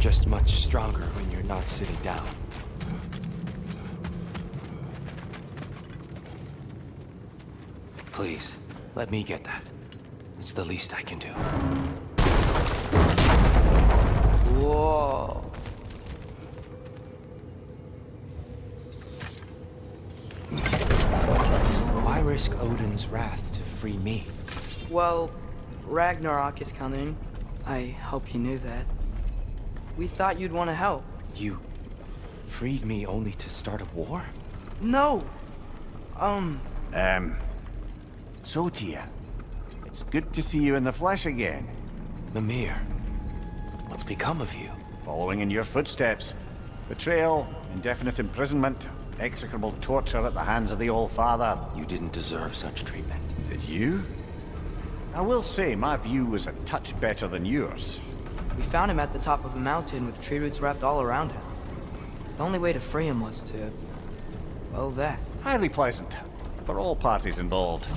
just much stronger when you're not sitting down. Please, let me get that. It's the least I can do. Whoa. Why risk Odin's wrath to free me? Well, Ragnarok is coming. I hope you knew that. We thought you'd want to help. You freed me only to start a war? No! So Tyr, it's good to see you in the flesh again. Mimir, what's become of you? Following in your footsteps. Betrayal, indefinite imprisonment, execrable torture at the hands of the All-Father. You didn't deserve such treatment. Did you? I will say my view was a touch better than yours. We found him at the top of a mountain with tree roots wrapped all around him. The only way to free him was to... well, that. Highly pleasant. For all parties involved.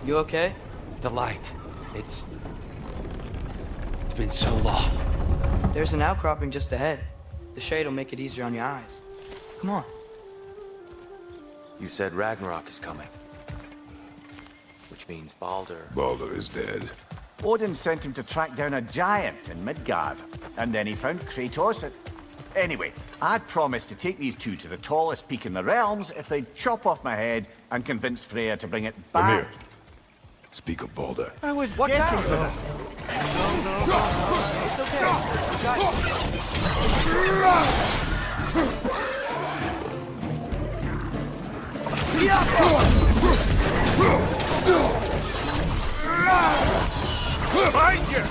You okay? The light. It's been so long. There's an outcropping just ahead. The shade will make it easier on your eyes. Come on. You said Ragnarok is coming. Which means Baldur. Baldur is dead. Odin sent him to track down a giant in Midgard, and then he found Kratos. Anyway, I'd promised to take these two to the tallest peak in the realms if they'd chop off my head and convince Freya to bring it back. Mimir, speak of Baldur. I was Watch getting out! to that. It's okay. Behind you!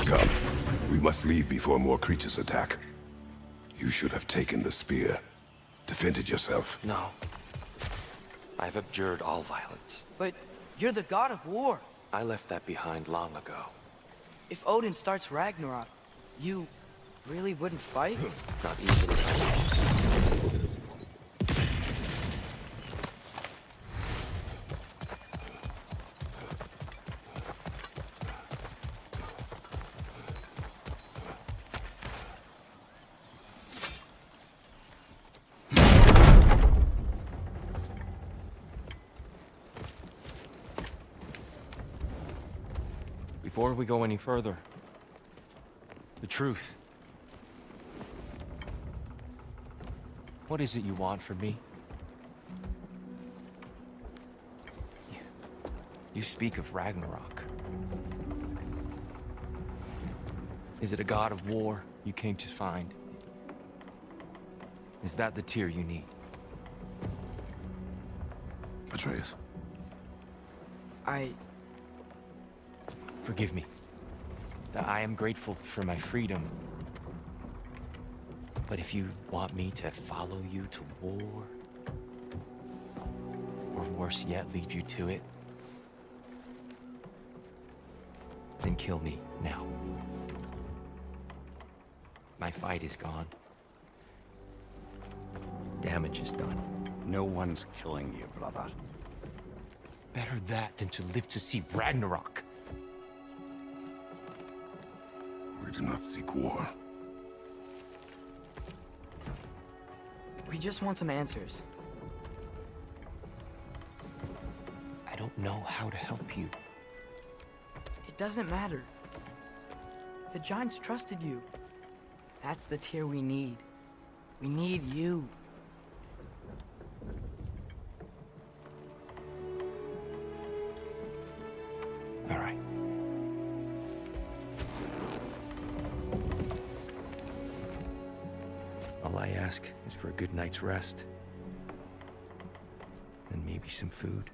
Come. We must leave before more creatures attack. You should have taken the spear. Defended yourself. No. I've abjured all violence. But you're the god of war. I left that behind long ago. If Odin starts Ragnarok, you really wouldn't fight? Not even if I... Before we go any further, the truth. What is it you want from me? You speak of Ragnarok. Is it a god of war you came to find? Is that the Tyr you need? Atreus. Forgive me. I am grateful for my freedom. But if you want me to follow you to war, or worse yet, lead you to it, then kill me now. My fight is gone. Damage is done. No one's killing you, brother. Better that than to live to see Ragnarok. We do not seek war. We just want some answers. I don't know how to help you. It doesn't matter. The giants trusted you. That's the Tyr we need. We need you. All right. All I ask is for a good night's rest. And maybe some food.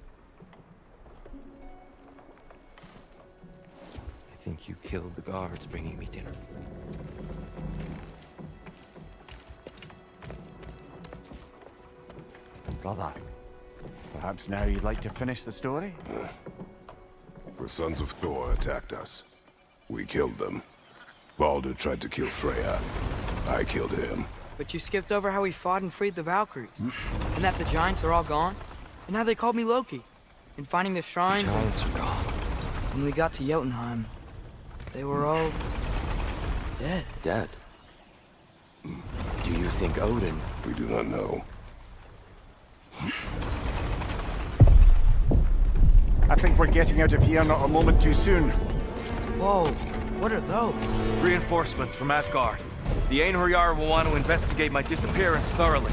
I think you killed the guards bringing me dinner. brother. Perhaps now you'd like to finish the story? The sons of Thor attacked us. We killed them. Baldur tried to kill Freya. I killed him. But you skipped over how we fought and freed the Valkyries. And that the giants are all gone. And how they called me Loki. And finding the shrines. The giants are gone. When we got to Jotunheim, they were all dead. Dead. Do you think Odin... We do not know. I think we're getting out of here not a moment too soon. Whoa, what are those? Reinforcements from Asgard. The Einherjar will want to investigate my disappearance thoroughly.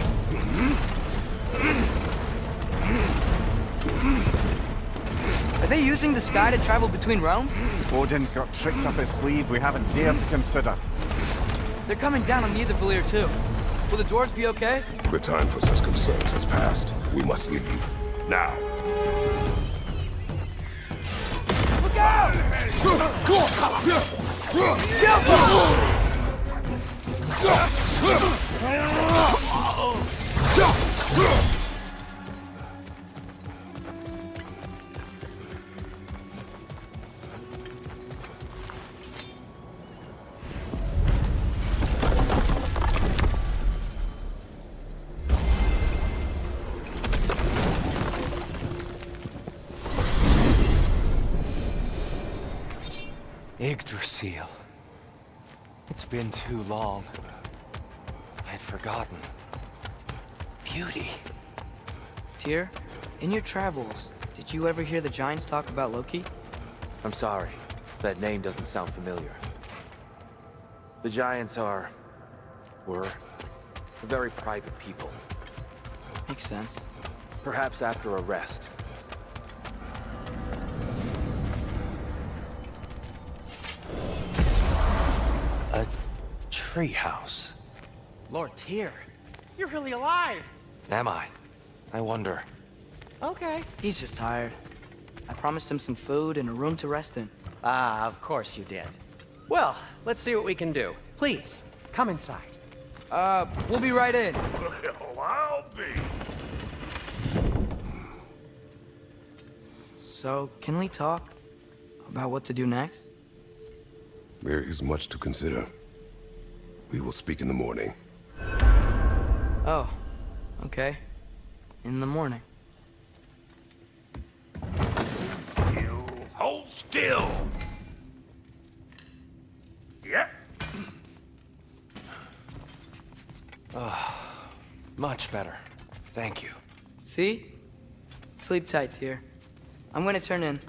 Are they using the sky to travel between realms? Odin's got tricks up his sleeve we haven't dared to consider. They're coming down on Nidavellir too. Will the dwarves be okay? The time for such concerns has passed. We must leave. Now. Look out! Yggdrasil. It's been too long. I'd forgotten. Beauty. Tyr, in your travels, did you ever hear the giants talk about Loki? I'm sorry. That name doesn't sound familiar. The Giants were very private people. Makes sense. Perhaps after a rest. A treehouse. Lord Tyr, you're really alive. Am I? I wonder. Okay. He's just tired. I promised him some food and a room to rest in. Ah, of course you did. Well, let's see what we can do. Please, come inside. We'll be right in. Well, I'll be. So, can we talk about what to do next? There is much to consider. We will speak in the morning. Oh, okay. In the morning. You hold still. Yep. Much better. Thank you. See? Sleep tight, Tyr. I'm gonna turn in.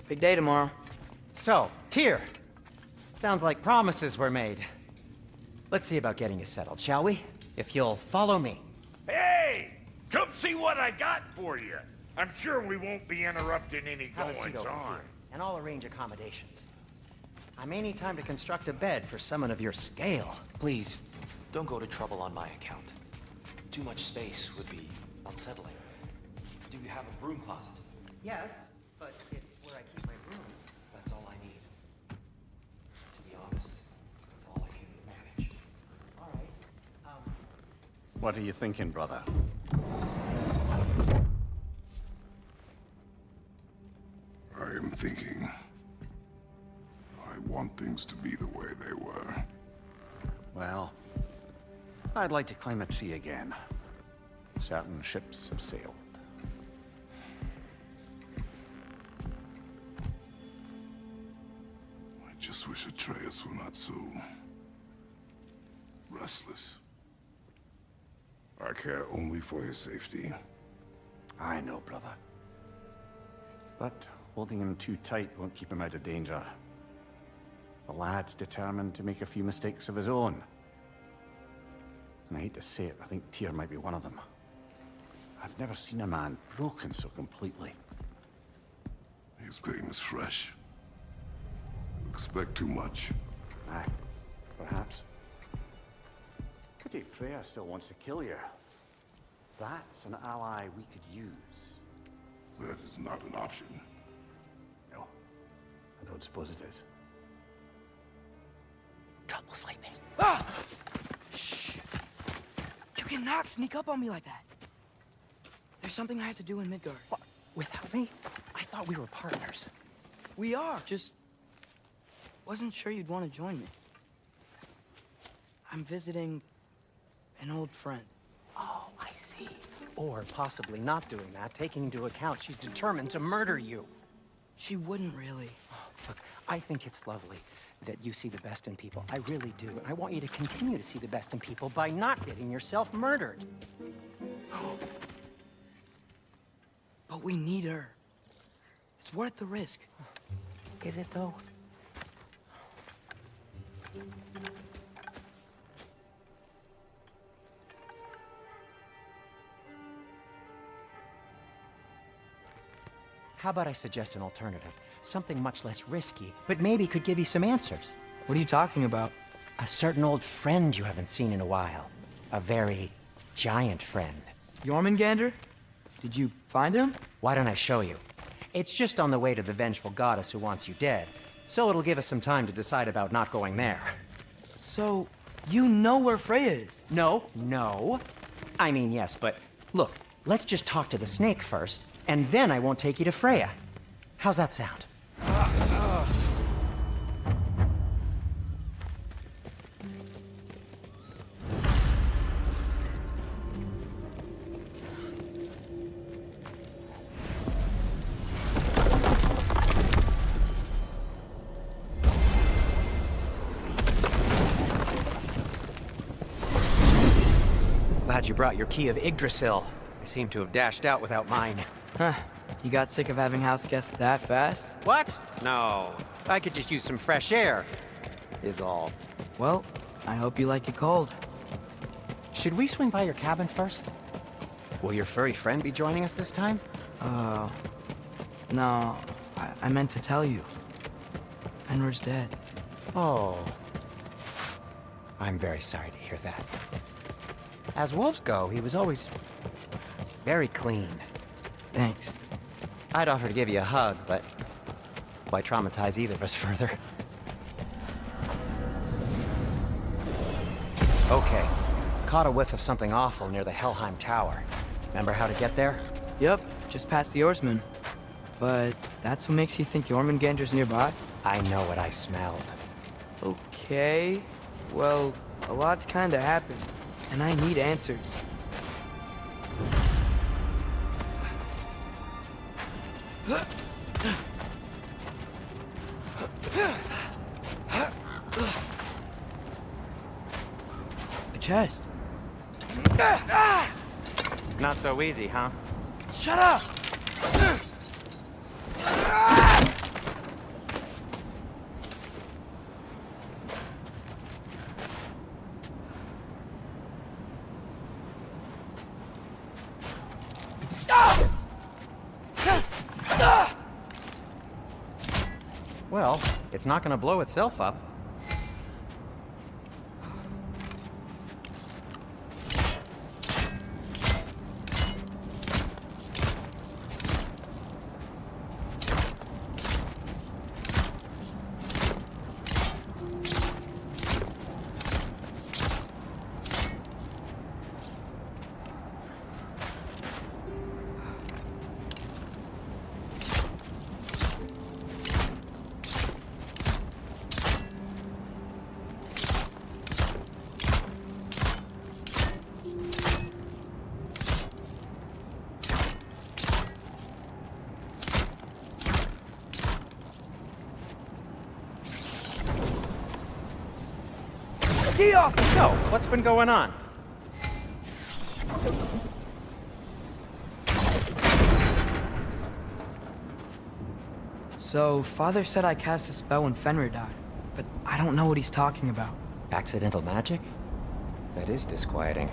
Big day tomorrow. So, Tyr. Sounds like promises were made. Let's see about getting you settled, shall we? If you'll follow me. Hey! Come see what I got for you. I'm sure we won't be interrupting any Have a seat goings over on. here, and I'll arrange accommodations. I may need time to construct a bed for someone of your scale. Please, don't go to trouble on my account. Too much space would be unsettling. Do you have a broom closet? Yes, but it's where I keep my rooms. That's all I need. To be honest, that's all I can manage. All right. What are you thinking, brother? I am thinking. I want things to be the way they were. Well, I'd like to climb a tree again. Certain ships have sailed. I just wish Atreus were not so restless. I care only for his safety. I know, brother. But holding him too tight won't keep him out of danger. The lad's determined to make a few mistakes of his own. And I hate to say it, I think Tyr might be one of them. I've never seen a man broken so completely. His pain is fresh. You expect too much. Aye, perhaps. Pity Freya still wants to kill you. That's an ally we could use. That is not an option. No, I don't suppose it is. Trouble sleeping. Ah! Shh! You cannot sneak up on me like that. There's something I have to do in Midgard. What? Without me? I thought we were partners. We are. Just wasn't sure you'd want to join me. I'm visiting an old friend. Oh, I see. Or possibly not doing that, taking into account she's determined to murder you. She wouldn't really. Look, I think it's lovely that you see the best in people. I really do. And I want you to continue to see the best in people by not getting yourself murdered. But we need her. It's worth the risk. Is it, though? How about I suggest an alternative? Something much less risky, but maybe could give you some answers. What are you talking about? A certain old friend you haven't seen in a while. A very giant friend. Jormungandr? Did you find him? Why don't I show you? It's just on the way to the vengeful goddess who wants you dead, so it'll give us some time to decide about not going there. So, you know where Freya is? No. I mean, yes, but look, let's just talk to the snake first, and then I won't take you to Freya. How's that sound? Glad you brought your key of Yggdrasil. I seem to have dashed out without mine. Huh. You got sick of having house guests that fast? What? No. I could just use some fresh air, is all. Well, I hope you like it cold. Should we swing by your cabin first? Will your furry friend be joining us this time? No. I meant to tell you. Fenrir's dead. Oh. I'm very sorry to hear that. As wolves go, he was always very clean. Thanks. I'd offer to give you a hug, but why traumatize either of us further? Okay. Caught a whiff of something awful near the Helheim Tower. Remember how to get there? Yep, just past the oarsman. But that's what makes you think Jormungandr's nearby? I know what I smelled. Okay. Well, a lot's kinda happened, and I need answers. A chest. Not so easy, huh? Shut up! Well, it's not gonna blow itself up. So, what's been going on? So, Father said I cast a spell when Fenrir died, but I don't know what he's talking about. Accidental magic? That is disquieting.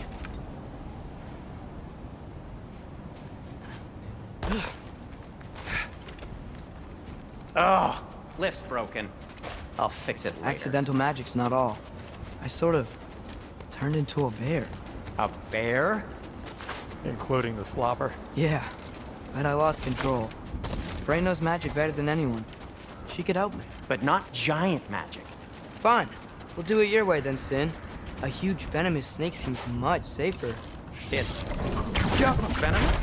Oh, lift's broken. I'll fix it later. Accidental magic's not all. I sort of turned into a bear. A bear? Including the slobber. Yeah, but I lost control. Frey knows magic better than anyone. She could help me. But not giant magic. Fine. We'll do it your way then, Sin. A huge venomous snake seems much safer. It's venomous?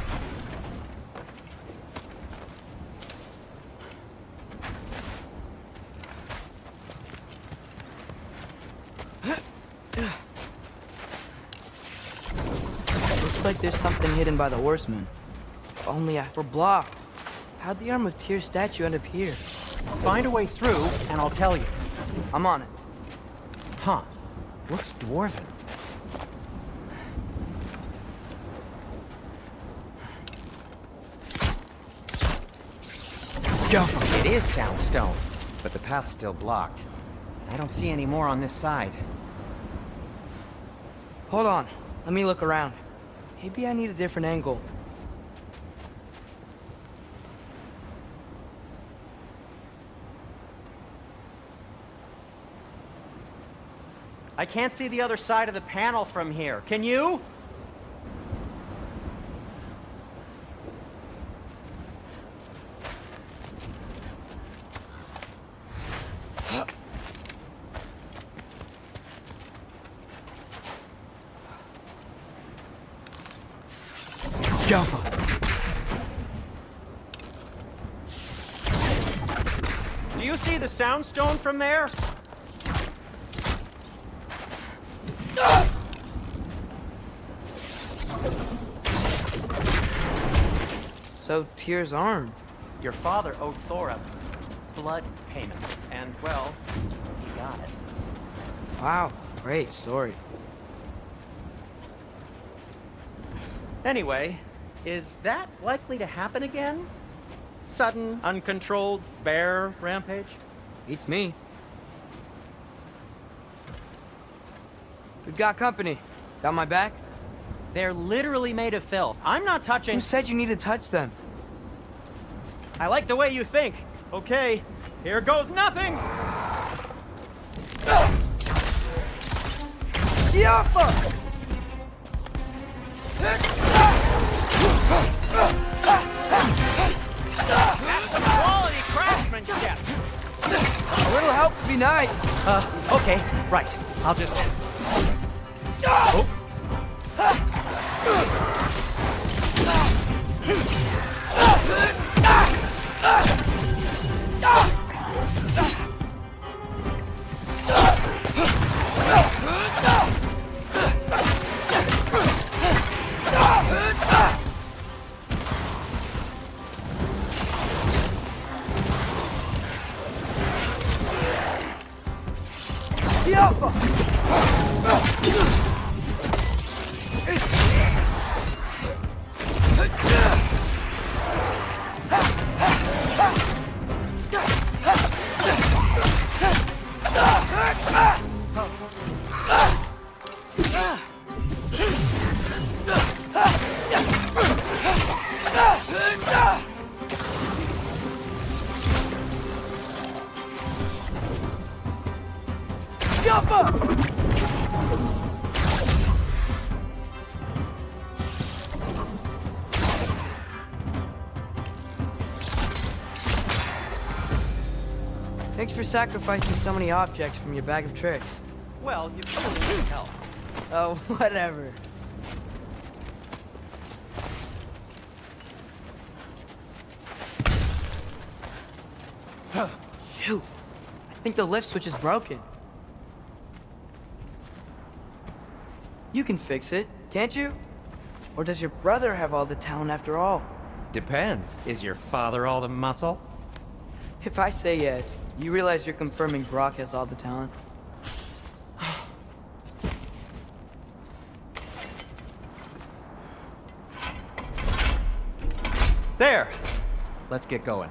Looks like there's something hidden by the horsemen. If only we're blocked. How'd the Arm of Tears statue end up here? Find a way through, and I'll tell you. I'm on it. Huh. Looks dwarven. Go! It is Soundstone, but the path's still blocked. I don't see any more on this side. Hold on. Let me look around. Maybe I need a different angle. I can't see the other side of the panel from here. Can you? Jump! Do you see the Soundstone from there? So, Tyr's arm. Your father owed Thor a blood payment, and, well, he got it. Wow, great story. Anyway, is that likely to happen again? Sudden, uncontrolled bear rampage? Beats me. We've got company. Got my back? They're literally made of filth. I'm not touching... Who said you need to touch them? I like the way you think. Okay, here goes nothing! Yappa! That's some quality craftsmanship! A little help would be nice. Okay, right. I'll just... Oh. Thanks for sacrificing so many objects from your bag of tricks. Well, you really need help. Oh, whatever. Shoot! I think the lift switch is broken. You can fix it, can't you? Or does your brother have all the talent after all? Depends. Is your father all the muscle? If I say yes, you realize you're confirming Brock has all the talent? There! Let's get going.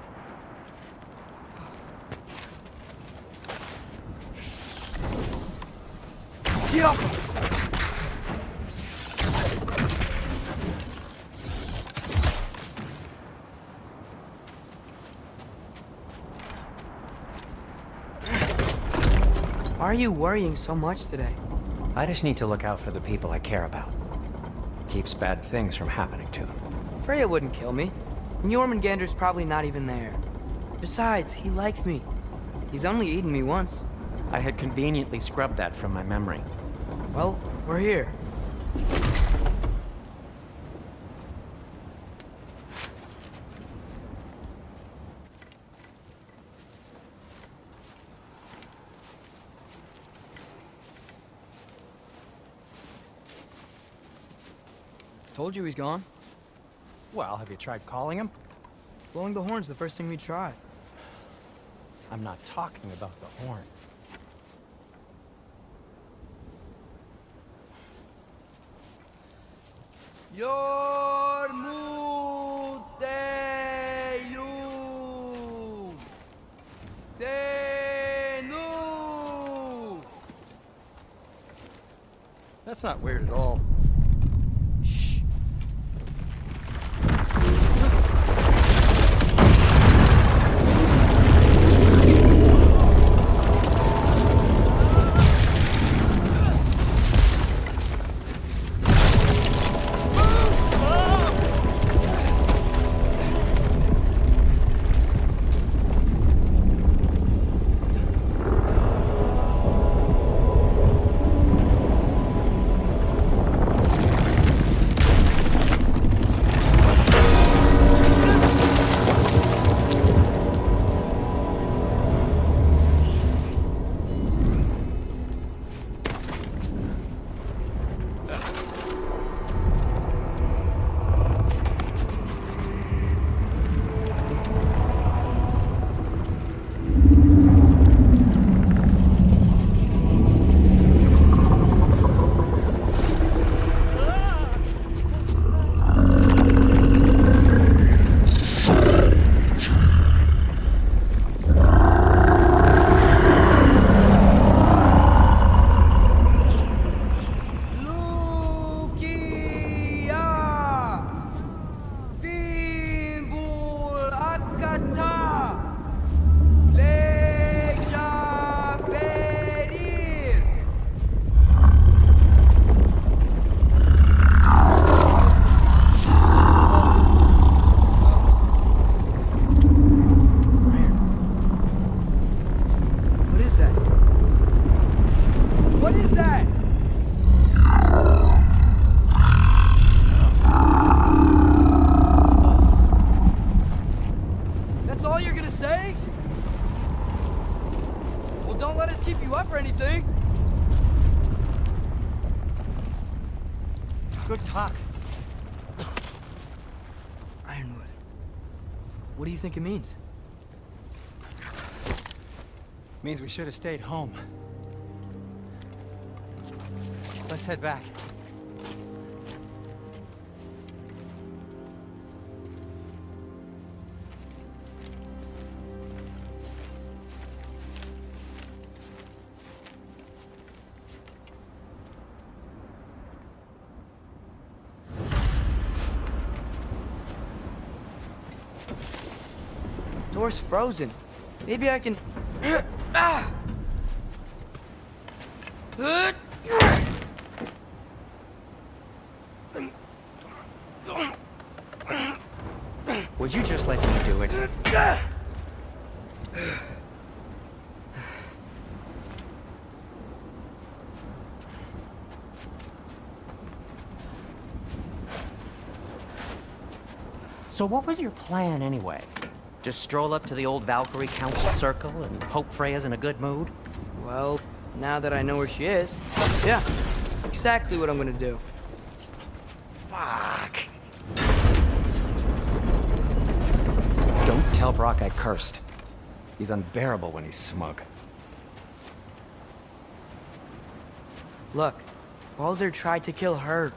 Why are you worrying so much today? I just need to look out for the people I care about. Keeps bad things from happening to them. Freya wouldn't kill me. And Jormungandr's probably not even there. Besides, he likes me. He's only eaten me once. I had conveniently scrubbed that from my memory. Well, we're here. Told you he's gone. Well, have you tried calling him? Blowing the horn's the first thing we tried. I'm not talking about the horn. Yormuteyu Senu. That's not weird at all. Good talk. Ironwood. What do you think it means? Means we should have stayed home. Let's head back. Door's frozen. Maybe I can... Ah! Would you just let me do it? So what was your plan anyway? Just stroll up to the old Valkyrie Council Circle and hope Freya's in a good mood? Well, now that I know where she is, yeah, exactly what I'm gonna do. Fuck. Don't tell Brock I cursed. He's unbearable when he's smug. Look, Baldur tried to kill her.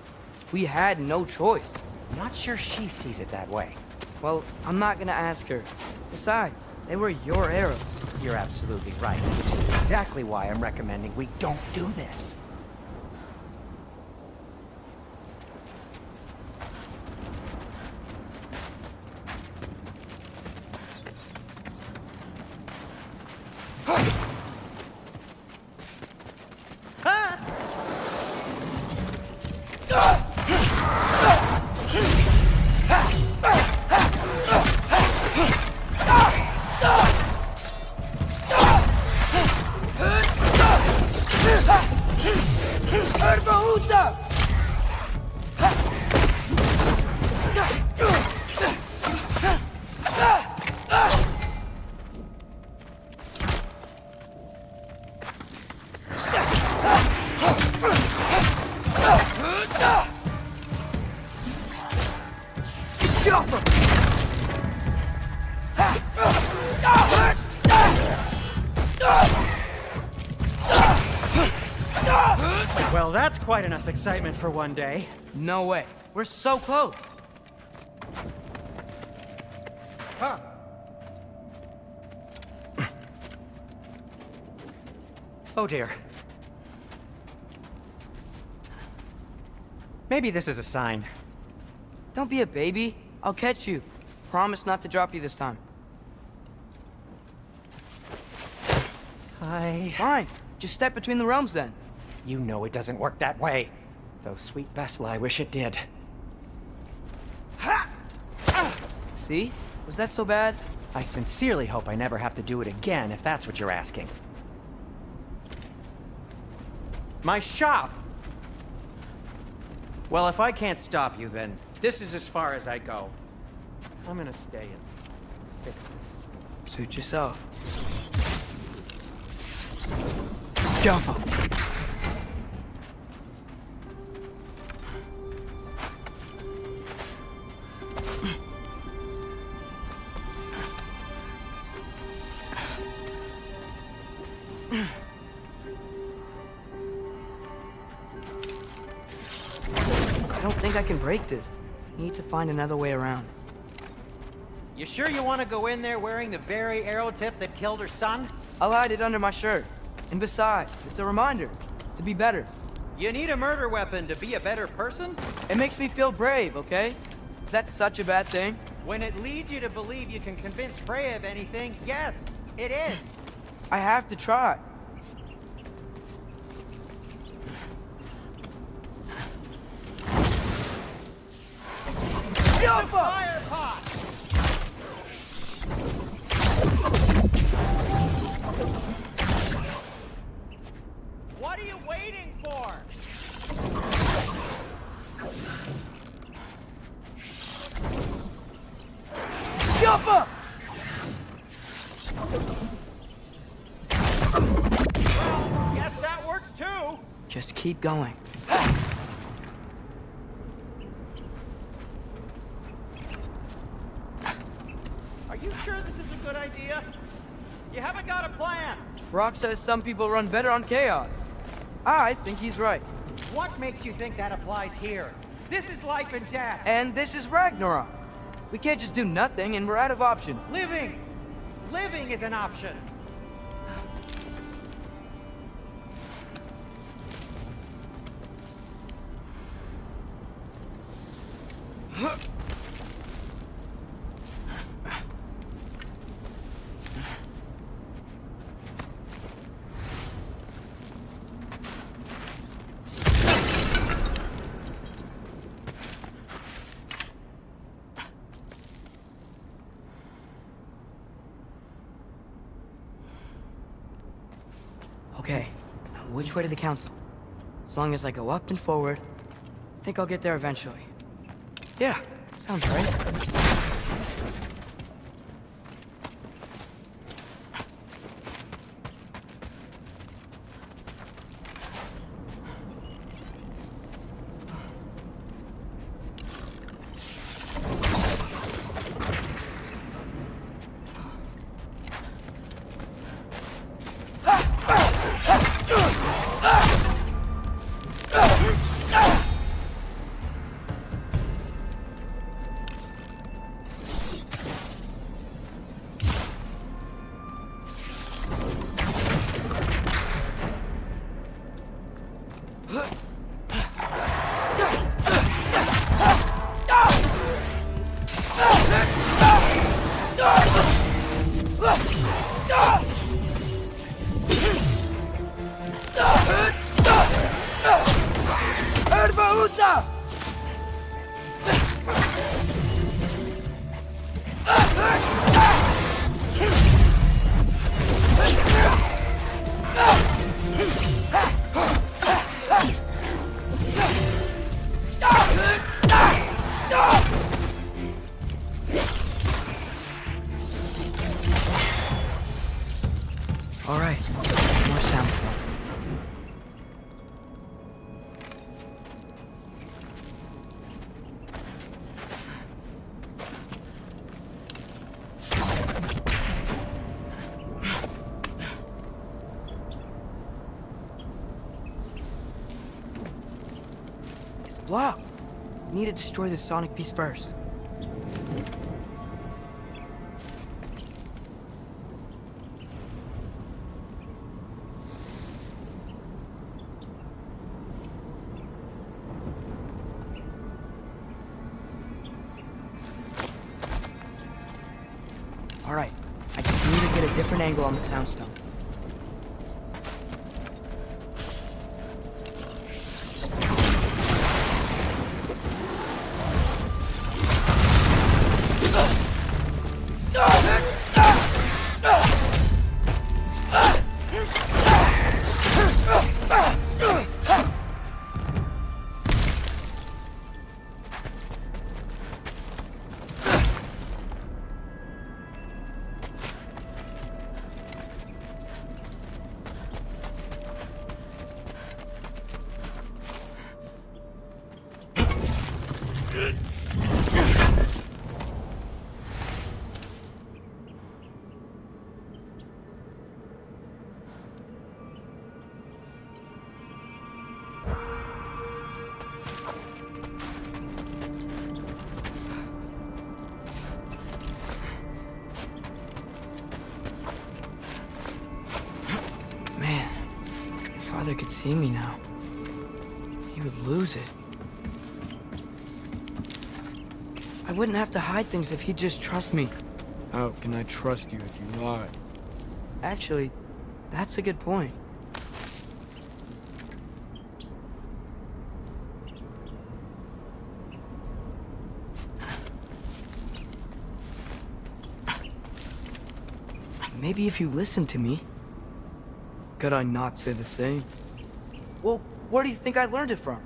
We had no choice. I'm not sure she sees it that way. Well, I'm not gonna ask her. Besides, they were your arrows. You're absolutely right, which is exactly why I'm recommending we don't do this. Well, that's quite enough excitement for one day. No way. We're so close. Huh. Oh dear. Maybe this is a sign. Don't be a baby. I'll catch you. Promise not to drop you this time. Fine. Just step between the realms then. You know it doesn't work that way. Though sweet Bessel, I wish it did. Ha! See? Was that so bad? I sincerely hope I never have to do it again, if that's what you're asking. My shop! Well, if I can't stop you, then this is as far as I go. I'm gonna stay and fix this. Suit yourself. Jump. I don't think I can break this. Need to find another way around. You sure you want to go in there wearing the very arrow tip that killed her son? I'll hide it under my shirt. And besides, it's a reminder to be better. You need a murder weapon to be a better person? It makes me feel brave, okay? Is that such a bad thing? When it leads you to believe you can convince Freya of anything, yes, it is. I have to try. Fire pot! What are you waiting for? Jump up! Well, guess that works too. Just keep going. Are you sure this is a good idea? You haven't got a plan. Rock says some people run better on chaos. I think he's right. What makes you think that applies here? This is life and death. And this is Ragnarok. We can't just do nothing and we're out of options. Living! Living is an option. Okay, now which way to the council? As long as I go up and forward, I think I'll get there eventually. Yeah, sounds right. All right, more sound stuff. blocked. We need to destroy the sonic beast first. Alright, I just need to get a different angle on the soundstone. Man, if Father could see me now, he would lose it. I wouldn't have to hide things if he'd just trust me. How can I trust you if you lie? Actually, that's a good point. Maybe if you listened to me. Could I not say the same? Well, where do you think I learned it from?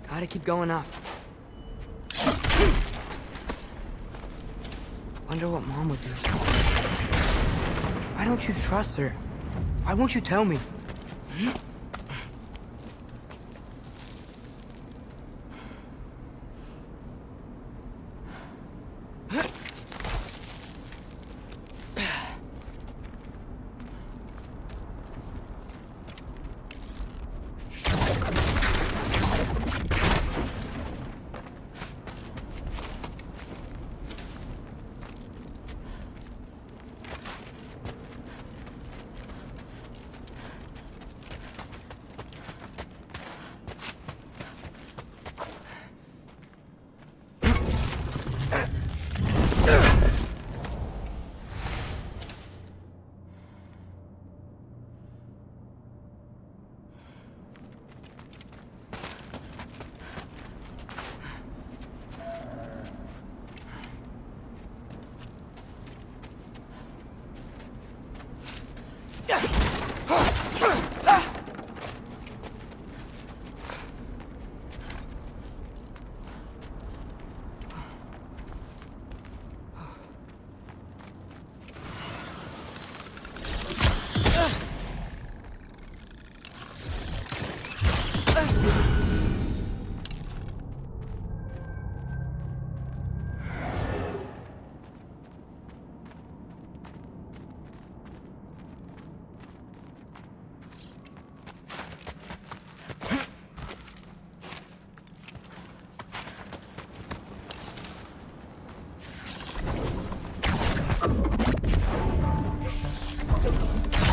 Gotta keep going up. Wonder what Mom would do. Why don't you trust her? Why won't you tell me?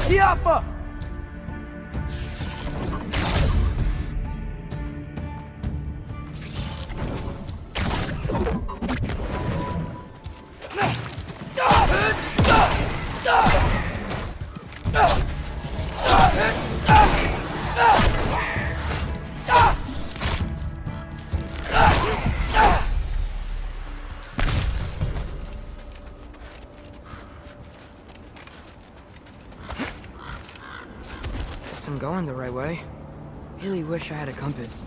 Yappa! Guess I'm going the right way. Really wish I had a compass.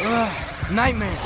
Ugh, nightmare!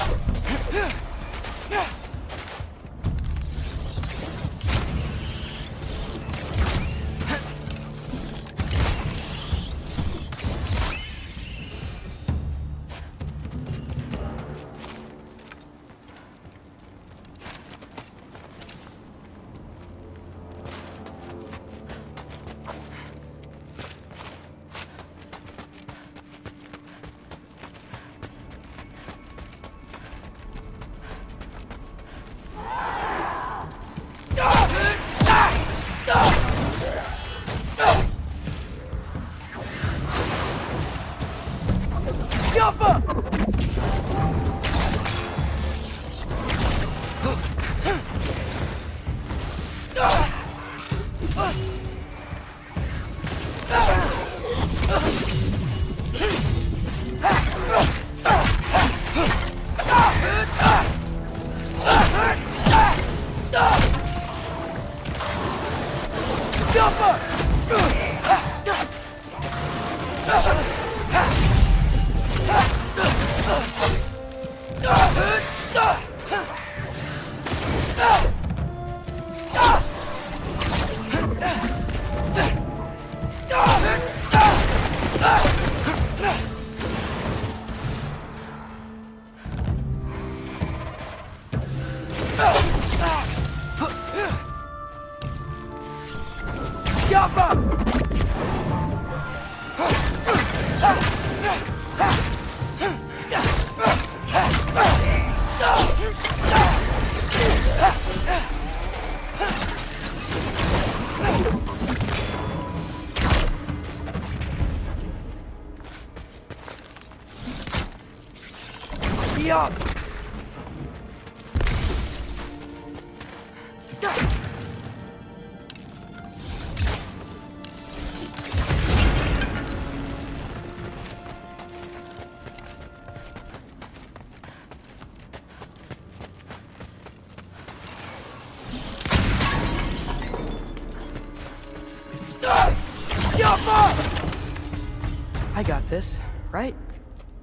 I got this, right?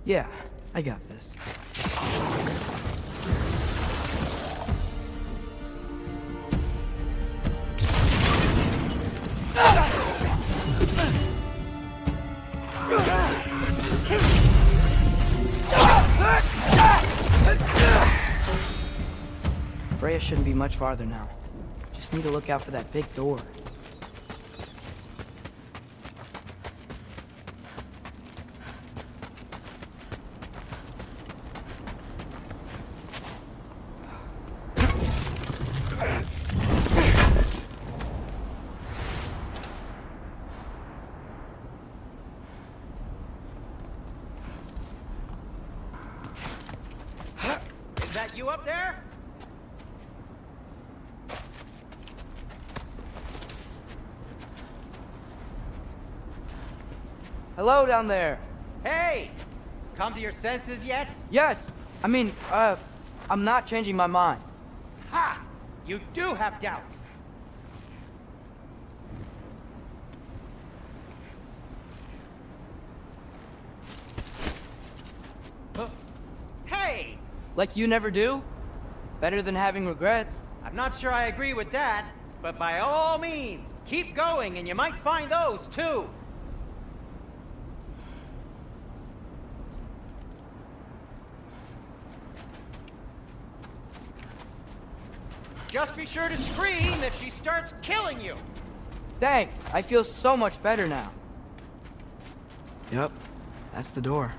Yeah, I got this. Freya shouldn't be much farther now. Just need to look out for that big door. Is that you up there? Hello down there. Hey! Come to your senses yet? Yes, I mean, I'm not changing my mind. Ha! You do have doubts. Hey! Like you never do? Better than having regrets. I'm not sure I agree with that, but by all means, keep going and you might find those too. Just be sure to scream if she starts killing you. Thanks, I feel so much better now. Yep, that's the door.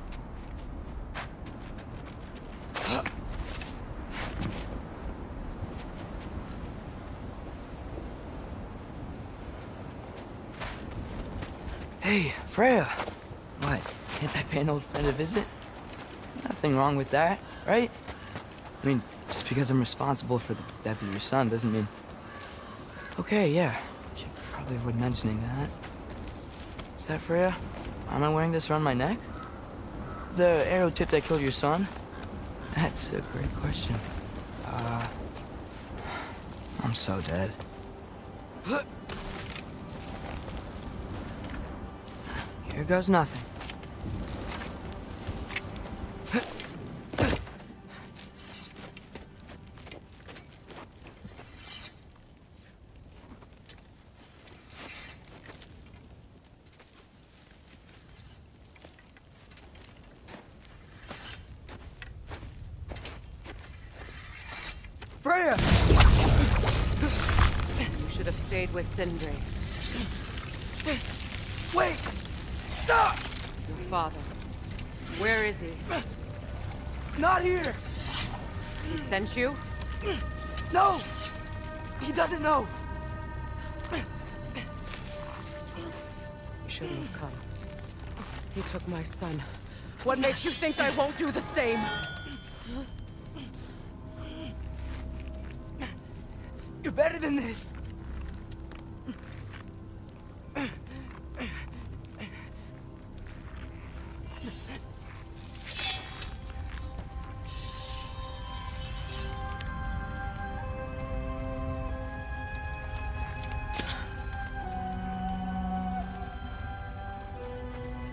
Hey, Freya. What? Can't I pay an old friend a visit? Nothing wrong with that, right? I mean, just because I'm responsible for the death of your son doesn't mean... Okay, yeah. Should probably avoid mentioning that. Is that Freya? Am I wearing this around my neck? The arrow tip that killed your son? That's a great question. I'm so dead. Here goes nothing. Freya! You should have stayed with Sindri. Wait! Stop! Your father. Where is he? Not here! He sent you? No! He doesn't know! You shouldn't have come. He took my son. What makes you think I won't do the same? You're better than this!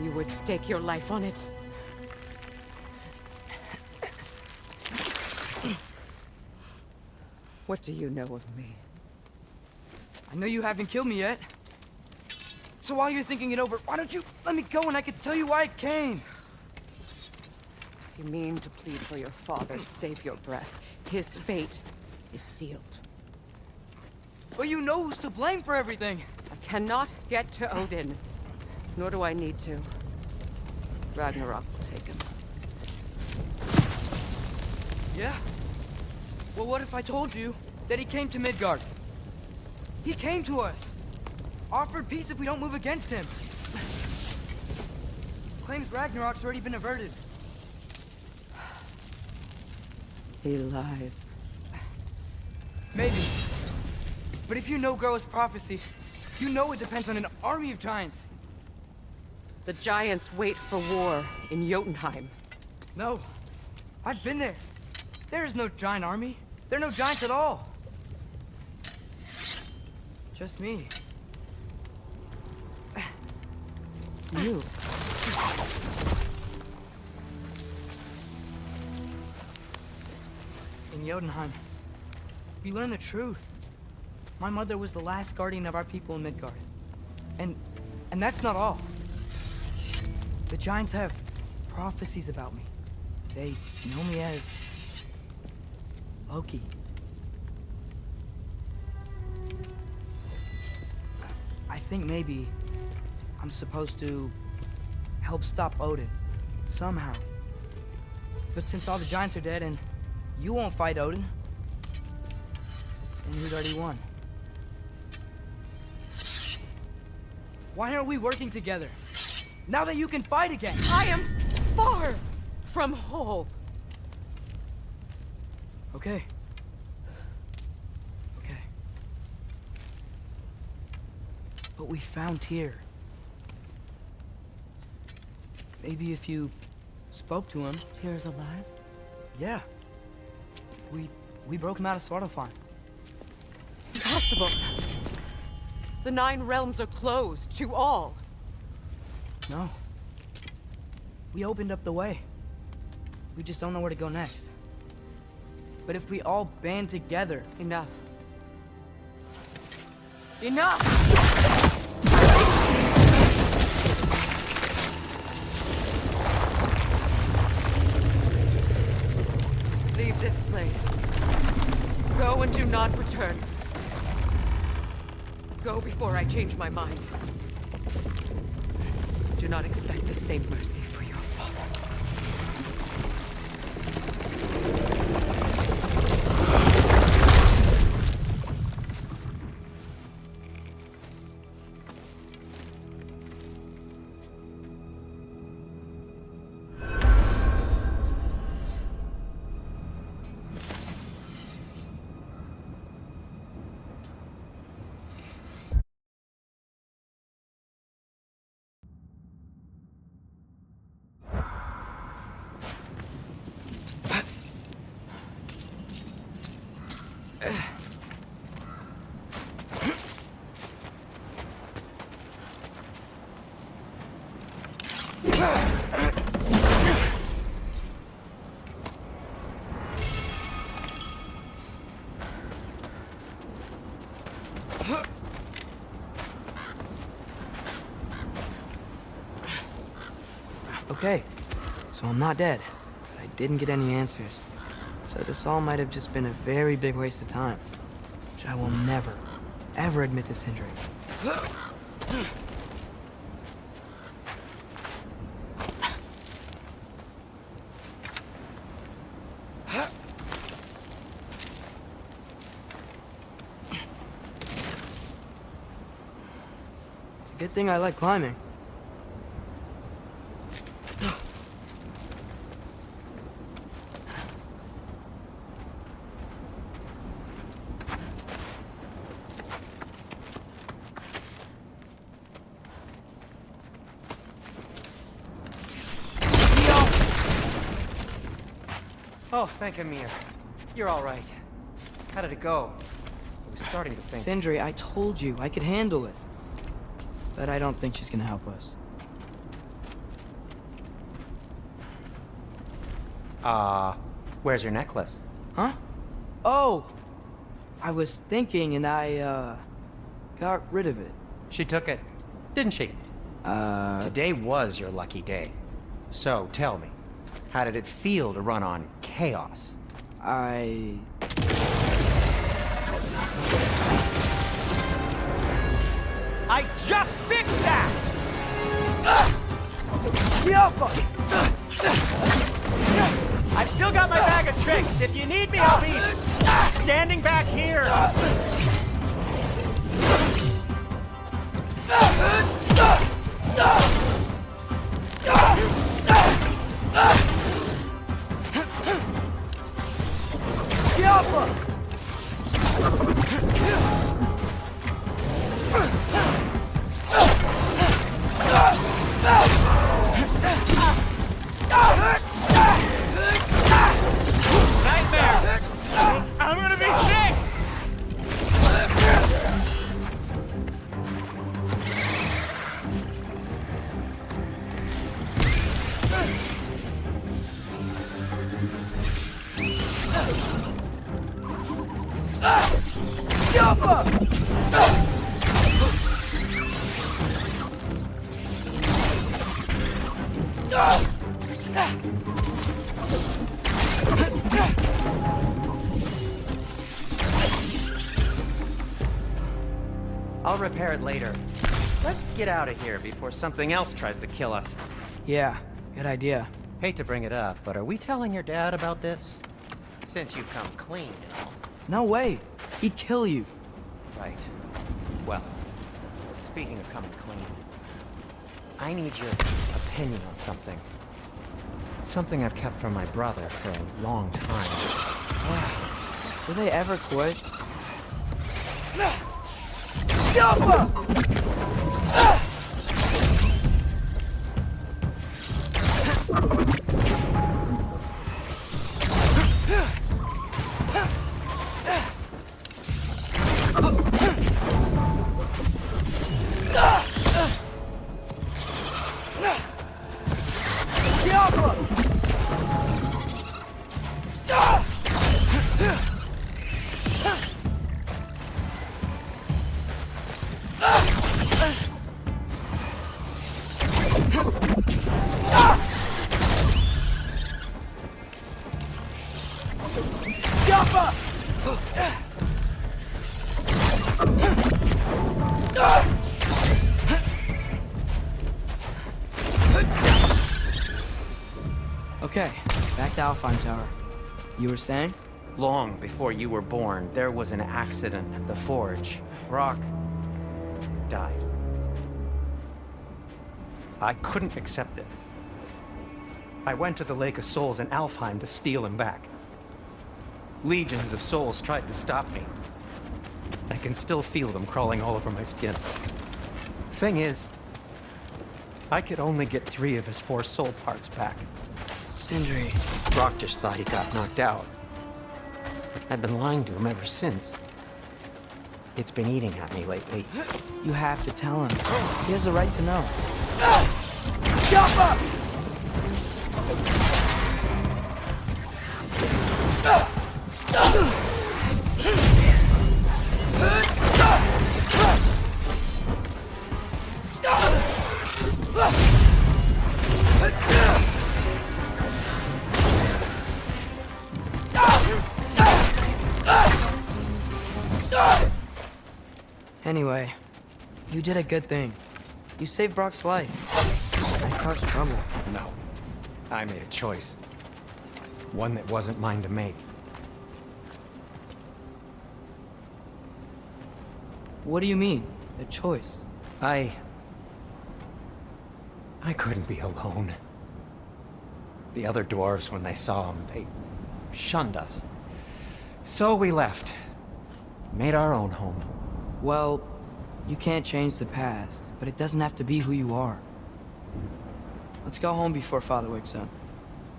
You would stake your life on it. What do you know of me? I know you haven't killed me yet. So while you're thinking it over, why don't you let me go and I can tell you why I came? You mean to plead for your father, save your breath. His fate is sealed. But you know who's to blame for everything. I cannot get to Odin. Nor do I need to. Ragnarok will take him. Yeah? Well, what if I told you that he came to Midgard? He came to us. Offered peace if we don't move against him. Claims Ragnarok's already been averted. He lies. Maybe. But if you know Groa's prophecy, you know it depends on an army of giants. The giants wait for war in Jotunheim. No. I've been there. There is no giant army. There are no giants at all. Just me. You. In Jotunheim, you learn the truth. My mother was the last guardian of our people in Midgard. And that's not all. The giants have prophecies about me. They know me as Loki. I think maybe I'm supposed to help stop Odin, somehow. But since all the giants are dead and you won't fight Odin, then he's already won. Why aren't we working together? Now that you can fight again! I am far from whole. Okay. Okay. But we found Tyr. Maybe if you spoke to him... Tyr's alive? Yeah. We broke him out of Svartalfheim. Impossible. The 9 realms are closed to all. No. We opened up the way. We just don't know where to go next. But if we all band together... Enough. Enough! Leave this place. Go and do not return. Go before I change my mind. Do not expect the same mercy for your father. Okay, so I'm not dead. But I didn't get any answers. So this all might have just been a very big waste of time. Which I will never, ever admit to Sindri. It's a good thing I like climbing. Oh, thank Amir. You're all right. How did it go? I was starting to think... Sindri, I told you I could handle it. But I don't think she's gonna help us. Where's your necklace? Huh? Oh! I was thinking and I, got rid of it. She took it, didn't she? Today was your lucky day. So, tell me, how did it feel to run on chaos? I just fixed that! I've still got my bag of tricks. If you need me, I'll be standing back here. Nightmare! I'm gonna be sick! I'll repair it later. Let's get out of here before something else tries to kill us. Yeah, good idea. Hate to bring it up, but are we telling your dad about this? Since you've come clean and all. No way. He'd kill you. Right. Well, speaking of coming clean, I need your opinion on something. Something I've kept from my brother for a long time. Will they ever quit? Okay, back to Alfheim Tower. You were saying? Long before you were born, there was an accident at the forge. Brock died. I couldn't accept it. I went to the Lake of Souls in Alfheim to steal him back. Legions of souls tried to stop me. I can still feel them crawling all over my skin. Thing is, I could only get 3 of his 4 soul parts back. Sindri. Brock just thought he got knocked out. I've been lying to him ever since. It's been eating at me lately. You have to tell him. He has the right to know. Anyway, you did a good thing. You saved Brock's life. I caused trouble. No. I made a choice. One that wasn't mine to make. What do you mean, a choice? I couldn't be alone. The other dwarves, when they saw him, they shunned us. So we left. Made our own home. Well, you can't change the past, but it doesn't have to be who you are. Let's go home before Father wakes up.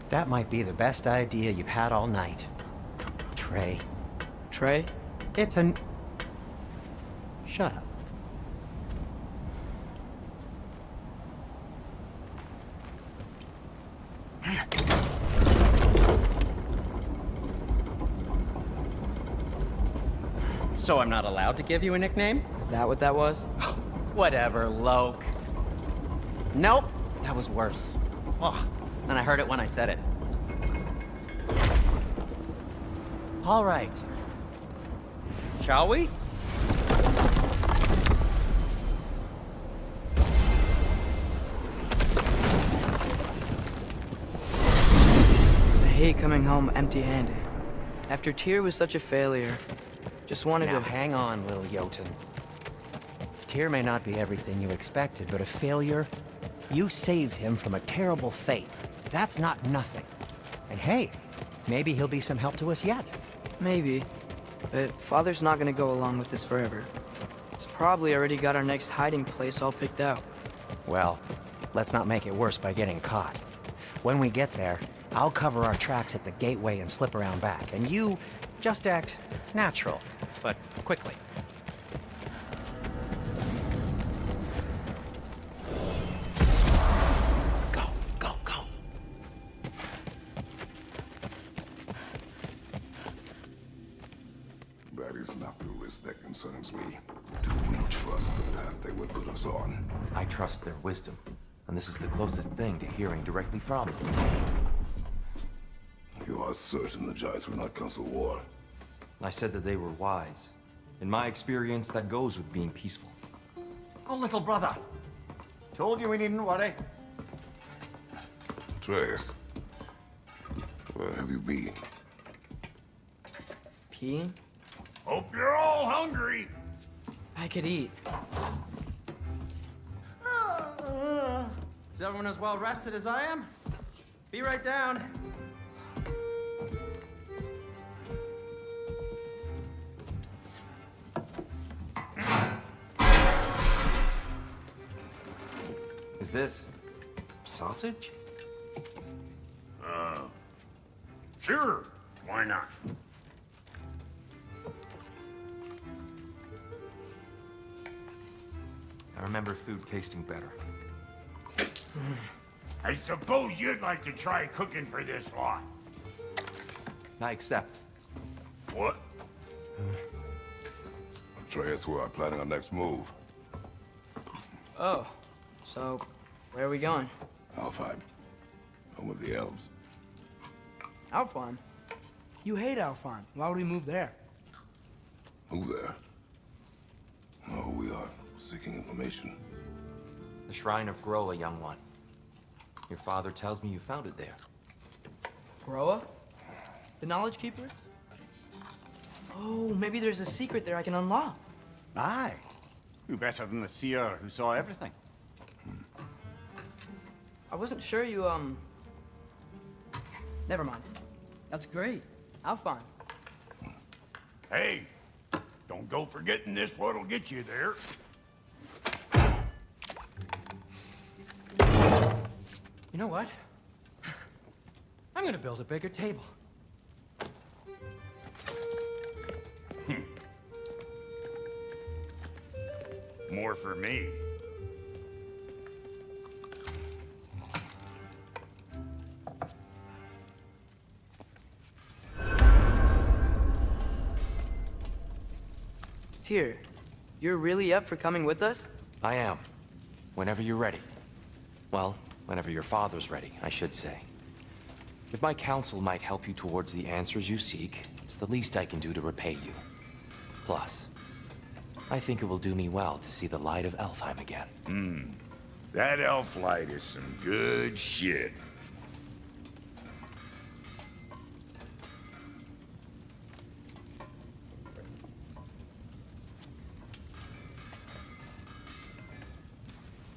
That might be the best idea you've had all night. Trey. Trey? It's an... Shut up. So I'm not allowed to give you a nickname? Is that what that was? Whatever, Loke. Nope, that was worse. Oh, and I heard it when I said it. All right. Shall we? I hate coming home empty-handed. After Tyr was such a failure, just wanted Now to... Hang on, little Jotun. Tyr may not be everything you expected, but a failure? You saved him from a terrible fate. That's not nothing. And hey, maybe he'll be some help to us yet. Maybe. But Father's not gonna go along with this forever. He's probably already got our next hiding place all picked out. Well, let's not make it worse by getting caught. When we get there, I'll cover our tracks at the gateway and slip around back, and you just act natural, but quickly. Go, go, go. That is not the risk that concerns me. Do we trust the path they would put us on? I trust their wisdom, and this is the closest thing to hearing directly from them. You are certain the Giants were not Council War? I said that they were wise. In my experience, that goes with being peaceful. Oh, little brother. Told you we needn't worry. Atreus, where have you been? Peeing? Hope you're all hungry. I could eat. Is everyone as well rested as I am? Be right down. Is this sausage? Sure, why not? I remember food tasting better. I suppose you'd like to try cooking for this lot. I accept. What? Atreus, we are planning our next move. Oh, so where are we going? Alfheim, home of the elves. Alfheim? You hate Alfheim. Why would we move there? Who there? No, we are seeking information. The Shrine of Groa, young one. Your father tells me you found it there. Groa? The Knowledge Keeper? Oh, maybe there's a secret there I can unlock. Aye. Who better than the seer who saw everything? I wasn't sure you, Never mind. That's great. Alfheim. Hey, don't go forgetting this what'll get you there. You know what? I'm gonna build a bigger table. More for me. Tyr, you're really up for coming with us? I am. Whenever you're ready. Well, whenever your father's ready, I should say. If my counsel might help you towards the answers you seek, it's the least I can do to repay you. Plus, I think it will do me well to see the light of Elfheim again. That elf light is some good shit.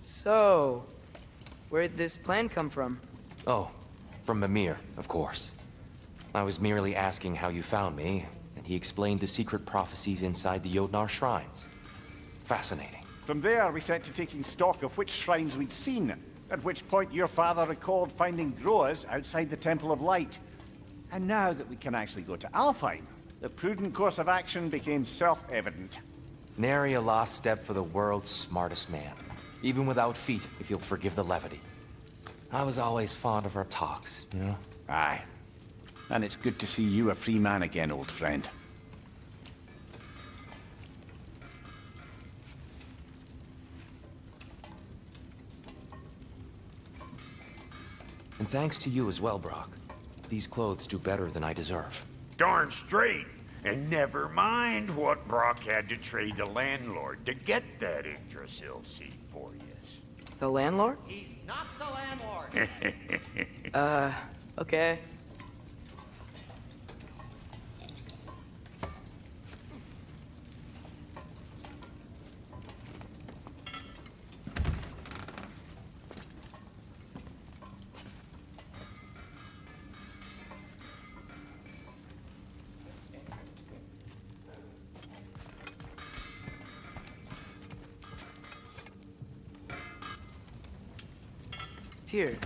So, where'd this plan come from? Oh, from Mimir, of course. I was merely asking how you found me, and he explained the secret prophecies inside the Jotnar shrines. Fascinating. From there, we set to taking stock of which shrines we'd seen, at which point your father recalled finding growers outside the Temple of Light. And now that we can actually go to Alfheim, the prudent course of action became self-evident. Nary a lost step for the world's smartest man. Even without feet, if you'll forgive the levity. I was always fond of our talks, you know? Aye. And it's good to see you a free man again, old friend. And thanks to you as well, Brock. These clothes do better than I deserve. Darn straight. And never mind what Brock had to trade the landlord to get that Yggdrasil seed for you. The landlord? He's not the landlord. Okay. Here,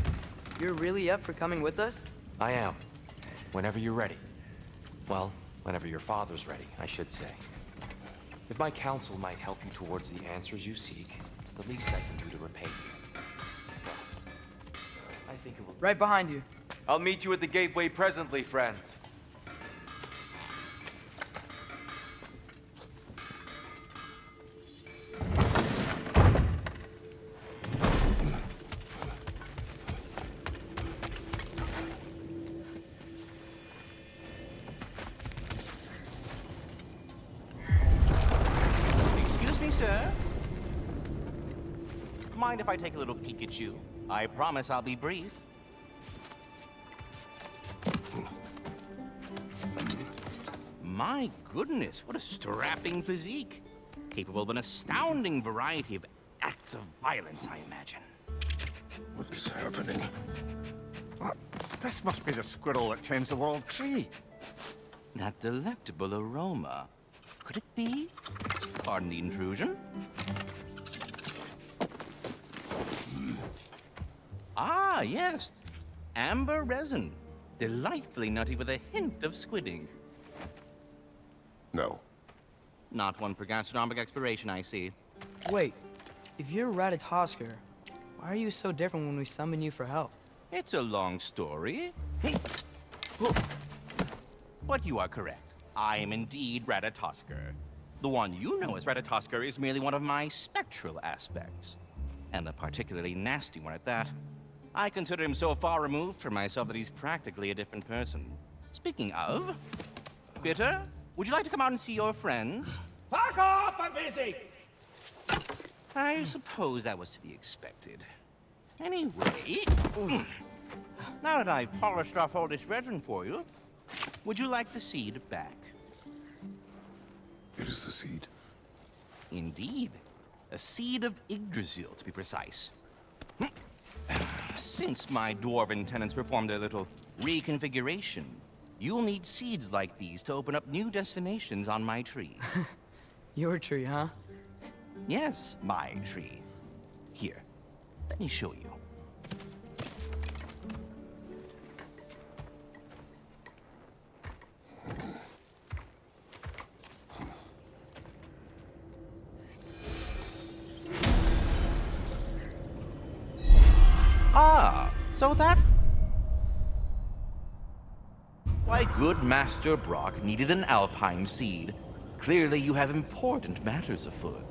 you're really up for coming with us? I am. Whenever you're ready. Well, whenever your father's ready, I should say. If my counsel might help you towards the answers you seek, it's the least I can do to repay you. I think it will... Right behind you. I'll meet you at the gateway presently, friends. Sir? Mind if I take a little peek at you? I promise I'll be brief. My goodness, what a strapping physique. Capable of an astounding variety of acts of violence, I imagine. What is happening? This must be the squirrel that tends the world tree. That delectable aroma. Could it be? Pardon the intrusion. Ah, yes. Amber resin. Delightfully nutty with a hint of squidding. No. Not one for gastronomic exploration, I see. Wait, if you're Ratatoskr, why are you so different when we summon you for help? It's a long story. But you are correct. I am indeed Ratatoskr. The one you know as Ratatoskr is merely one of my spectral aspects. And a particularly nasty one at that. I consider him so far removed from myself that he's practically a different person. Speaking of... Bitter, would you like to come out and see your friends? Fuck off! I'm busy! I suppose that was to be expected. Anyway... Now that I've polished off all this resin for you, would you like the seed back? It is the seed. Indeed. A seed of Yggdrasil, to be precise. Since my dwarven tenants performed their little reconfiguration, you'll need seeds like these to open up new destinations on my tree. Your tree, huh? Yes, my tree. Here, let me show you. Ah, so that... Why, good Master Brock needed an Alpine seed. Clearly you have important matters afoot.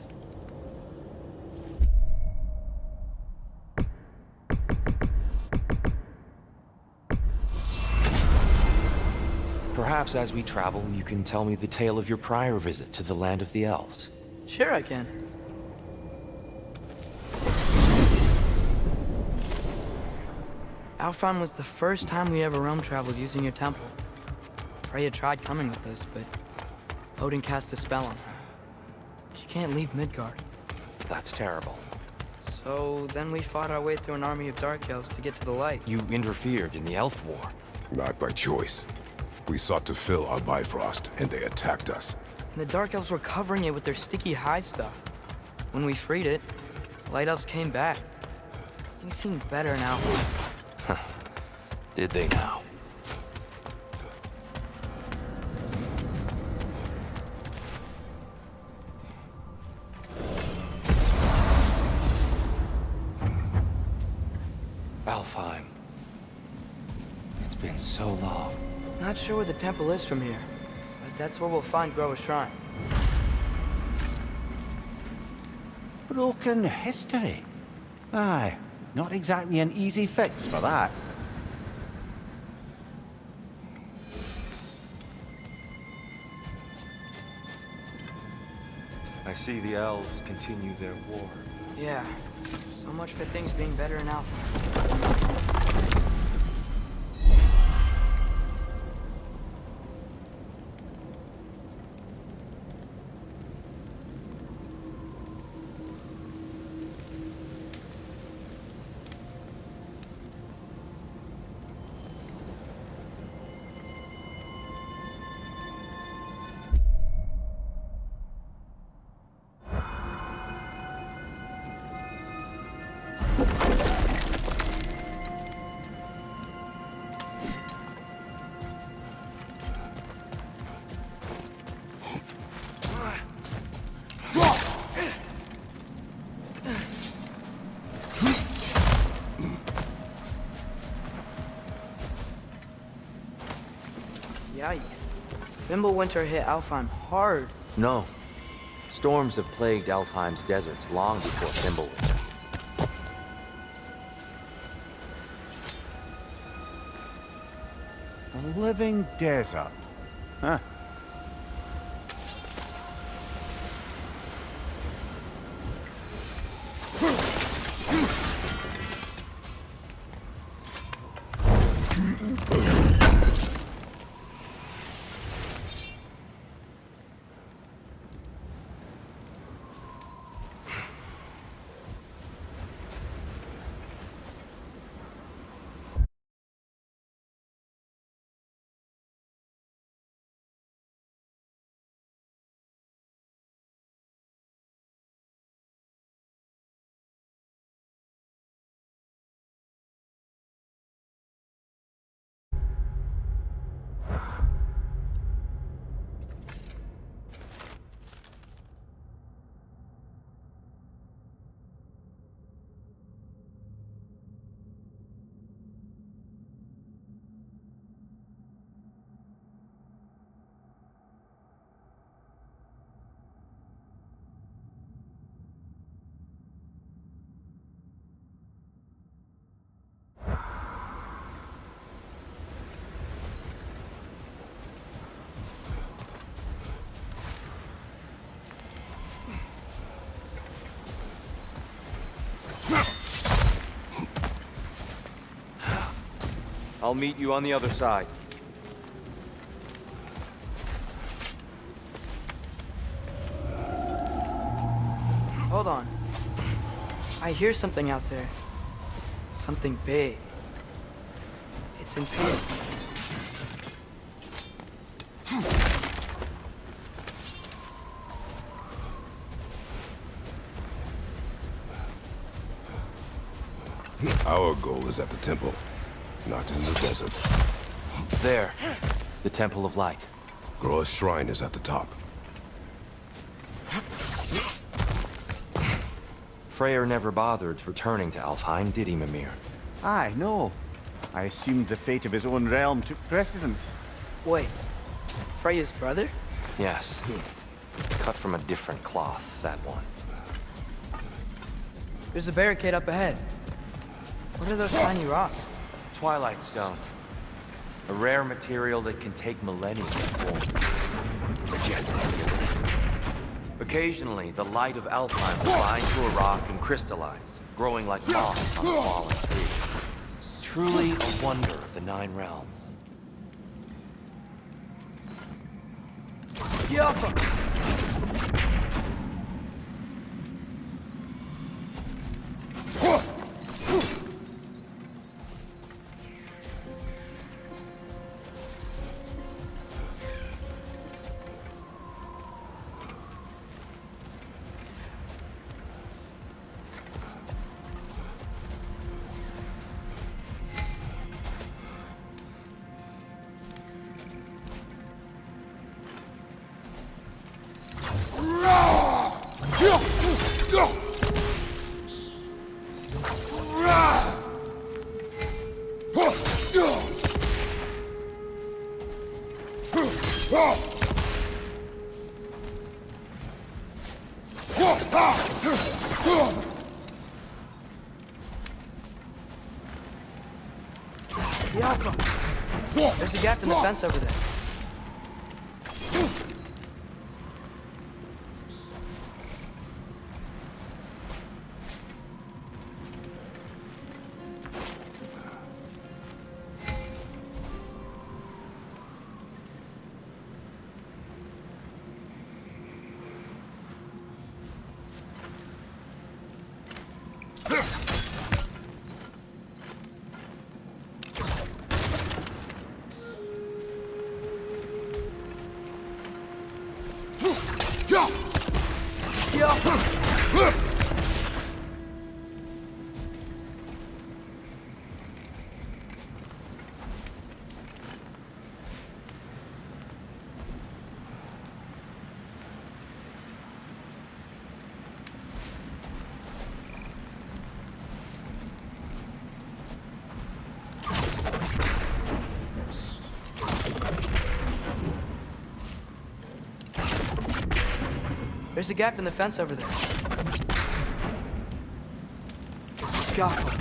Perhaps as we travel, you can tell me the tale of your prior visit to the land of the elves. Sure I can. Alfheim was the first time we ever realm traveled using your temple. Freya tried coming with us, but Odin cast a spell on her. She can't leave Midgard. That's terrible. So then we fought our way through an army of dark elves to get to the light. You interfered in the Elf War. Not by choice. We sought to fill our Bifrost, and they attacked us. And the dark elves were covering it with their sticky hive stuff. When we freed it, the light elves came back. They seem better now. Did they now? Alfheim. It's been so long. Not sure where the temple is from here, but that's where we'll find Groa's shrine. Broken history. Aye, not exactly an easy fix for that. I see the elves continue their war. Yeah, so much for things being better in Alpha. Yikes. Fimbulwinter hit Alfheim hard. No. Storms have plagued Alfheim's deserts long before Fimbulwinter. A living desert. Huh. I'll meet you on the other side. Hold on. I hear something out there. Something big. It's impeding. Our goal is at the temple, not in the desert. There. The Temple of Light. Groa's shrine is at the top. Freyr never bothered returning to Alfheim, did he, Mimir? Aye, no. I assumed the fate of his own realm took precedence. Wait. Freya's brother? Yes. Cut from a different cloth, that one. There's a barricade up ahead. What are those tiny rocks? Twilight Stone. A rare material that can take millennia to form. Majestic, isn't it? Occasionally, the light of Alfheim will bind to a rock and crystallize, growing like moss on a fallen tree. Truly a wonder of the Nine Realms. There's a gap in the fence over there. There's a gap in the fence over there. God.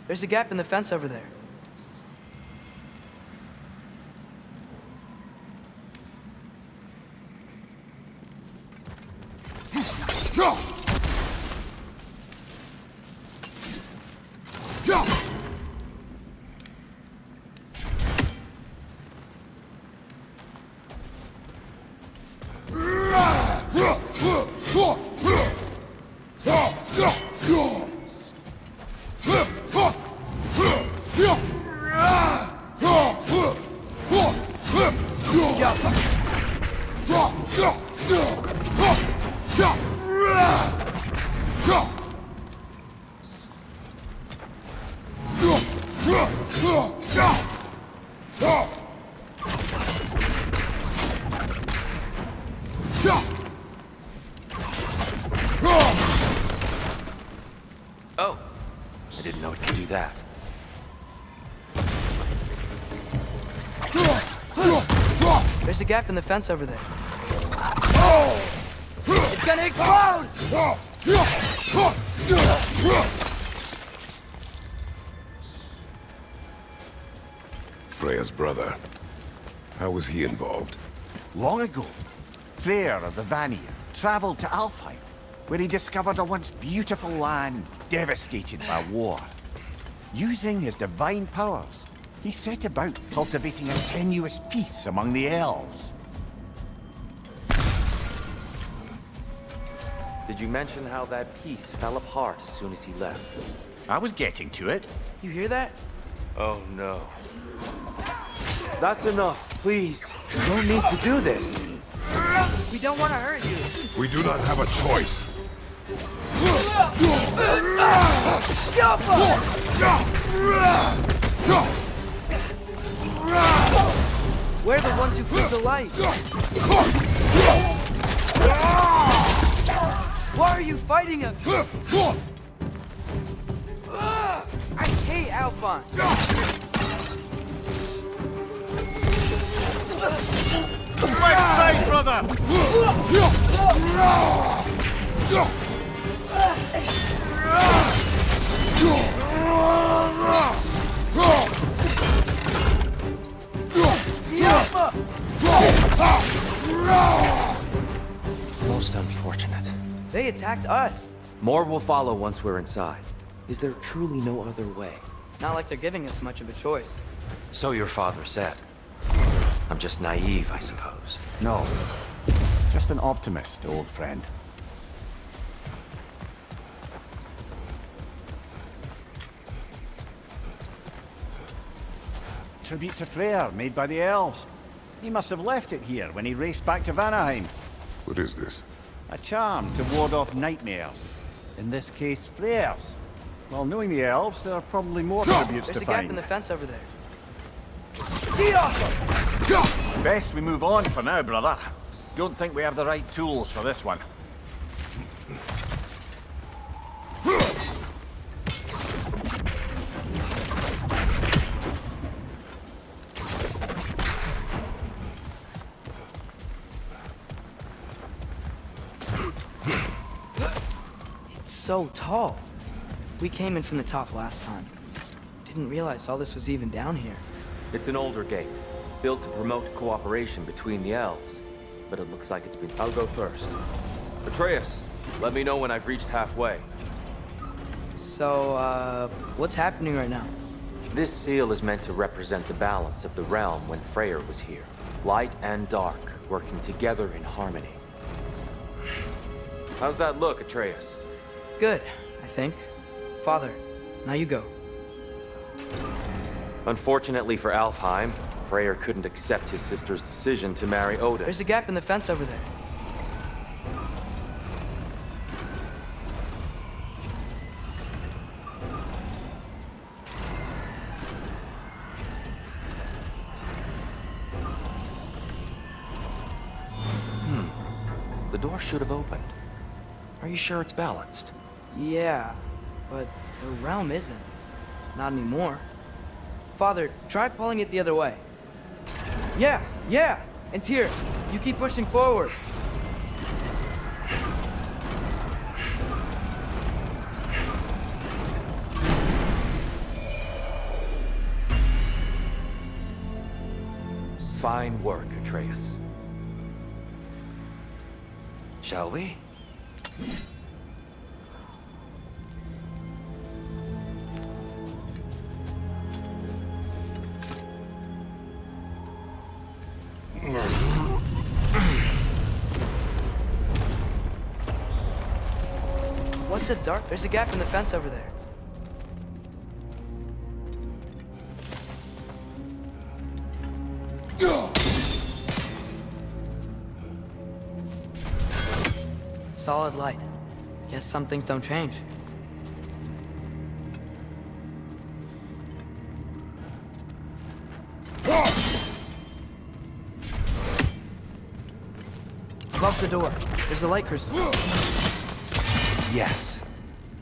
There's a gap in the fence over there. Oh, I didn't know it could do that. There's a gap in the fence over there. It's gonna explode! Freya's brother. How was he involved? Long ago, Freyr of the Vanir traveled to Alfheim, where he discovered a once beautiful land devastated by war. Using his divine powers, He set about cultivating a tenuous peace among the elves. Did you mention how that peace fell apart as soon as he left? I was getting to it. You hear that? Oh no. That's enough, please. You don't need to do this. We don't want to hurt you. We do not have a choice. We're the ones who feed the light. Why are you fighting us? I hate Alphonse. Right side, brother! Most unfortunate. They attacked us. More will follow once we're inside. Is there truly no other way? Not like they're giving us much of a choice. So your father said. I'm just naive, I suppose. No. Just an optimist, old friend. Tribute to Freyr, made by the elves. He must have left it here when he raced back to Vanaheim. What is this? A charm to ward off nightmares. In this case, Freyr's. Well, knowing the elves, there are probably more tributes There's to a gap find. in the fence over there. Best we move on for now, brother. Don't think we have the right tools for this one. It's so tall. We came in from the top last time. Didn't realize all this was even down here. It's an older gate, built to promote cooperation between the elves. But it looks like it's been... I'll go first. Atreus, let me know when I've reached halfway. So, what's happening right now? This seal is meant to represent the balance of the realm when Freyr was here. Light and dark, working together in harmony. How's that look, Atreus? Good, I think. Father, now you go. Unfortunately for Alfheim, Freyr couldn't accept his sister's decision to marry Odin. There's a gap in the fence over there. The door should have opened. Are you sure it's balanced? Yeah, but the realm isn't. Not anymore. Father, try pulling it the other way. Yeah! And Tyr, you keep pushing forward. Fine work, Atreus. Shall we? What's it dark? There's a gap in the fence over there. Solid light. Guess some things don't change. Above the door, there's a light crystal. Yes.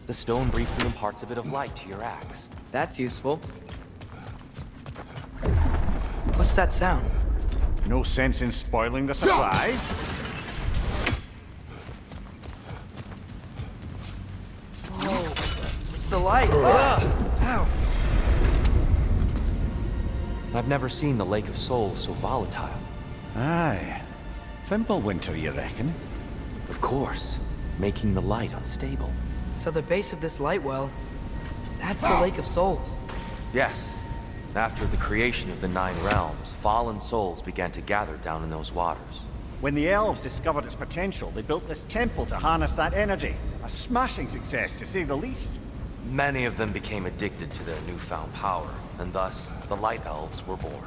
The stone briefly imparts a bit of light to your axe. That's useful. What's that sound? No sense in spoiling the surprise. Whoa, it's the light. Ow. I've never seen the Lake of Souls so volatile. Aye. Fimbulwinter, you reckon? Of course, making the light unstable. So the base of this light well, that's the Lake of Souls. Yes. After the creation of the Nine Realms, fallen souls began to gather down in those waters. When the elves discovered its potential, they built this temple to harness that energy. A smashing success, to say the least. Many of them became addicted to their newfound power, and thus, the Light Elves were born.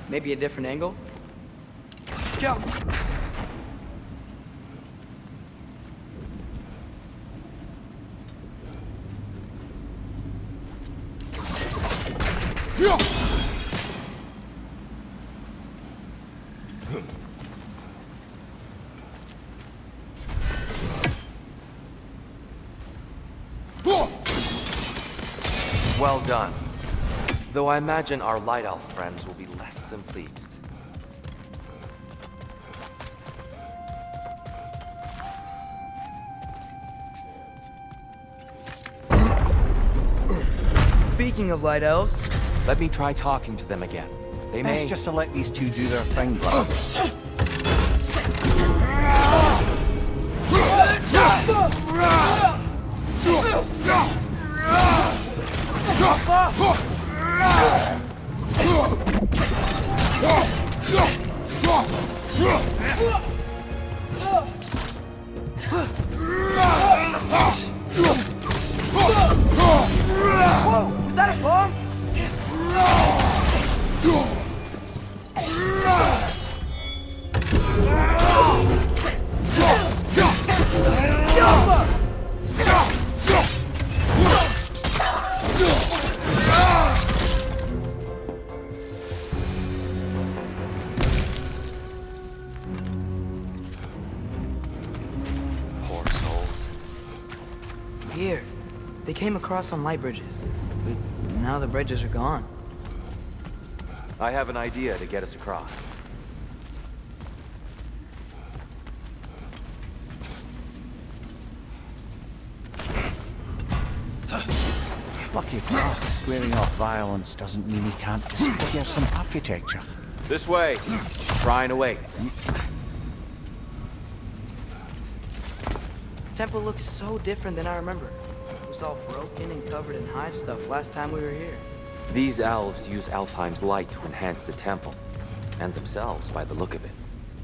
Maybe a different angle? Jump! Well done. Though I imagine our Light Elf friends will be less than pleased. Speaking of Light Elves... Let me try talking to them again. They may... Best just to let these two do their thing, brother. Whoa! Is that a bomb? Poor souls. Here. They came across on light bridges. But now the bridges are gone. I have an idea to get us across. Lucky for us, squaring off violence doesn't mean he can't disfigure some architecture. This way. Shrine awaits. Temple looks so different than I remember. It was all broken and covered in hive stuff last time we were here. These elves use Alfheim's light to enhance the temple, and themselves by the look of it.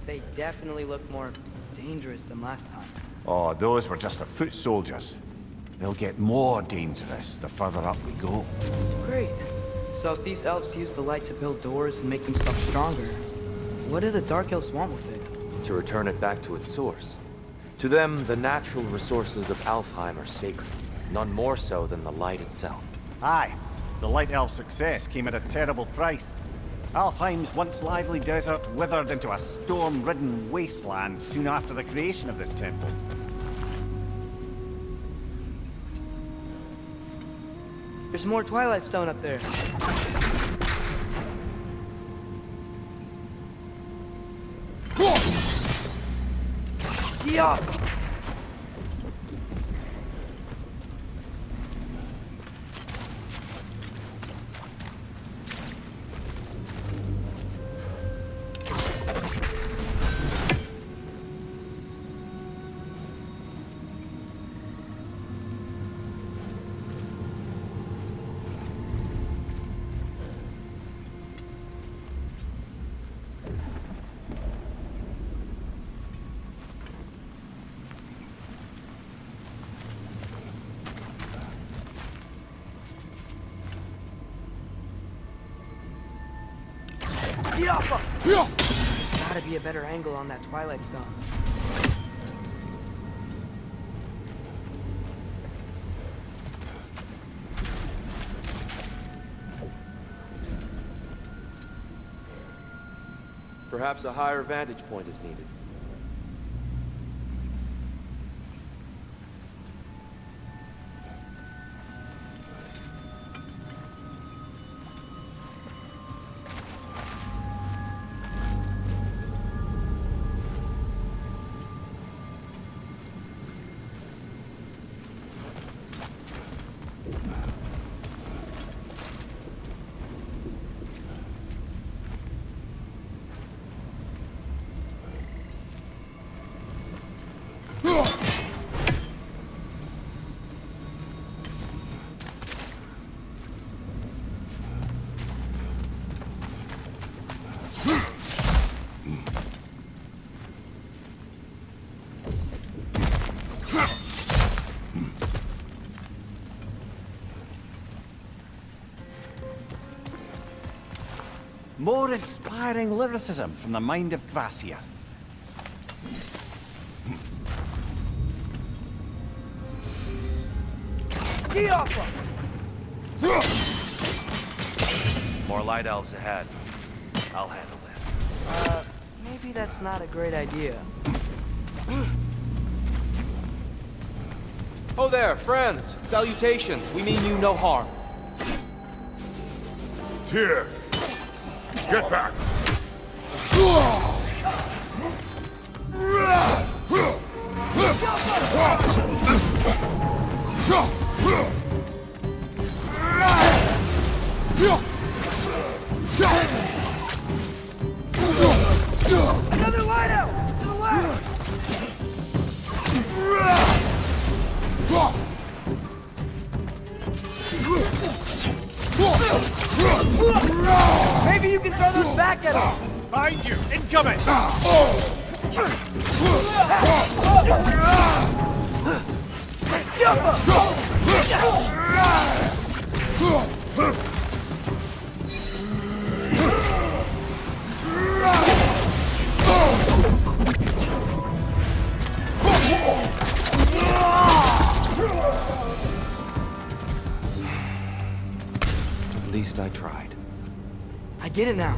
They definitely look more dangerous than last time. Oh, those were just the foot soldiers. They'll get more dangerous the further up we go. Great. So if these elves use the light to build doors and make themselves stronger, what do the Dark Elves want with it? To return it back to its source. To them, the natural resources of Alfheim are sacred, none more so than the light itself. Aye, the Light Elf success came at a terrible price. Alfheim's once lively desert withered into a storm-ridden wasteland soon after the creation of this temple. There's more Twilight Stone up there. Yeah. Gotta be a better angle on that Twilight Stone. Perhaps a higher vantage point is needed. More inspiring lyricism from the mind of Gracia. More light elves ahead. I'll handle this. Maybe that's not a great idea. Oh there, friends! Salutations! We mean you no harm. Tyr! Get back! Another light out! To the left! Maybe you can throw those back at him! Behind you! Incoming! At least I tried. I get it now.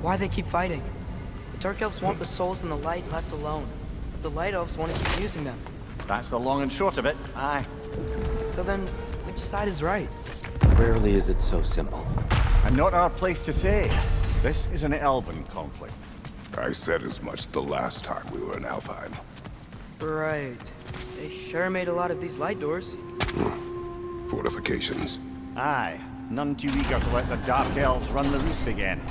Why they keep fighting. The Dark Elves want the souls in the light left alone. But the Light Elves want to keep using them. That's the long and short of it, aye. So then, which side is right? Rarely is it so simple. And not our place to say. This is an elven conflict. I said as much the last time we were in Alfheim. Right. They sure made a lot of these light doors. Fortifications. Aye. None too eager to let the Dark Elves run the roost again.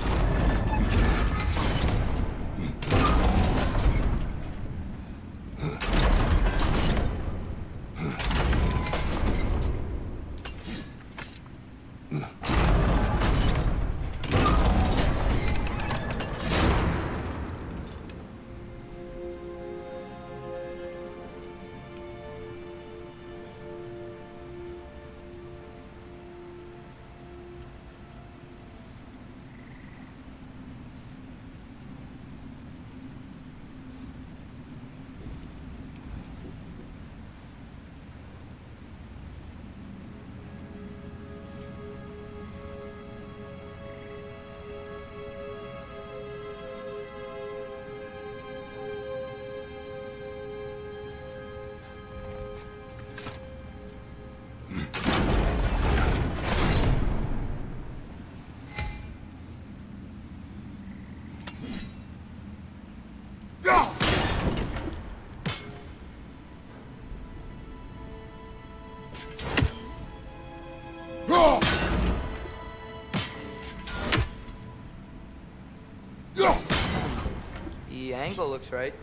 The angle looks right.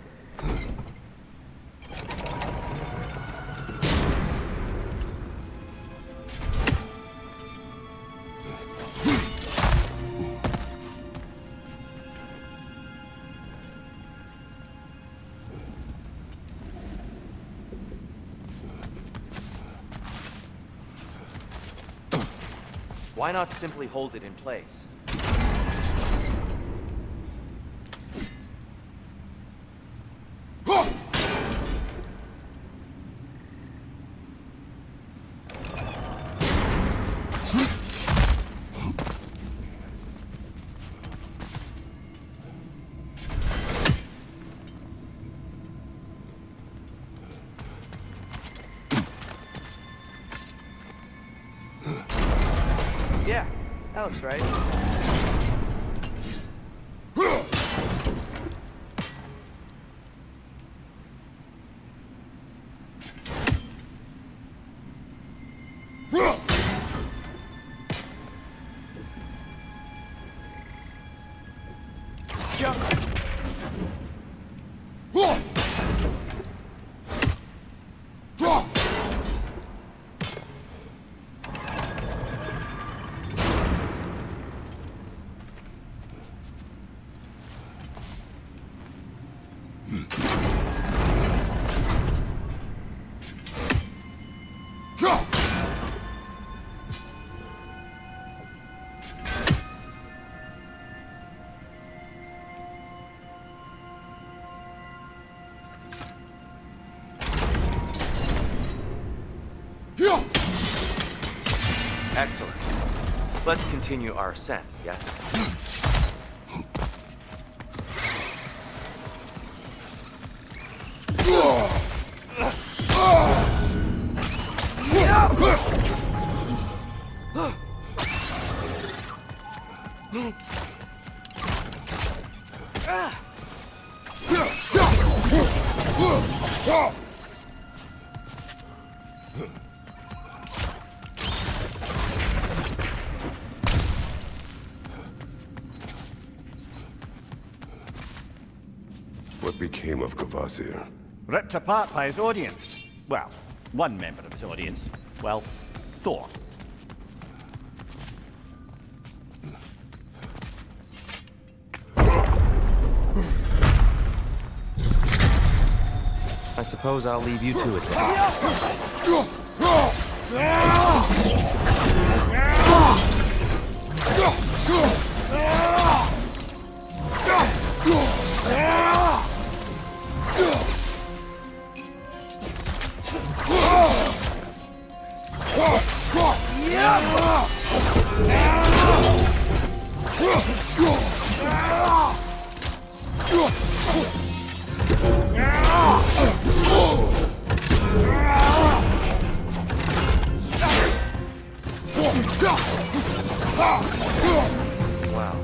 Why not simply hold it in place? elves, right? Excellent. Let's continue our ascent, yes? What became of Kvasir? Ripped apart by his audience. Well, one member of his audience. Well, Thor. I suppose I'll leave you to it then. Wow.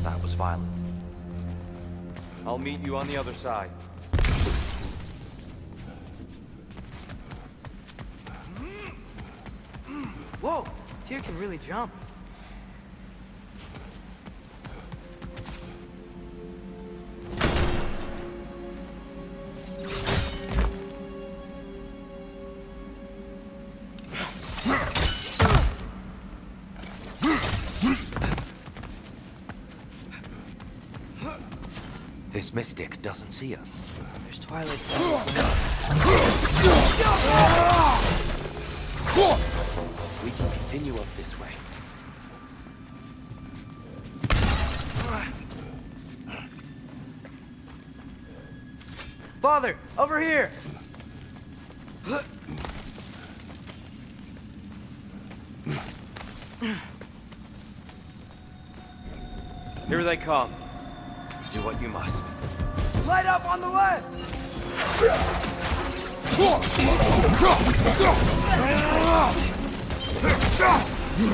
That was violent. I'll meet you on the other side. Whoa! Tyr can really jump. This mystic doesn't see us. There's Twilight. We can continue up this way. Father, over here! Here they come. Do what you must. Light up on the left!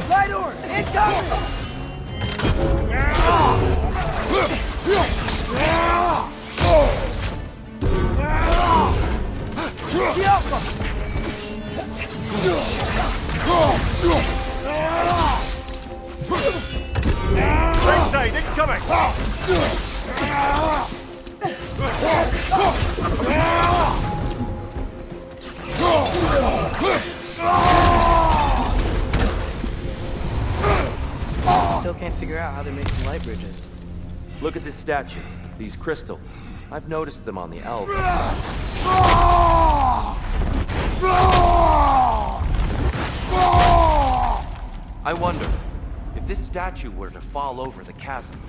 Light orb! Ringside, incoming! Still can't figure out how they're making light bridges. Look at this statue. These crystals. I've noticed them on the elves. I wonder, if this statue were to fall over the chasm,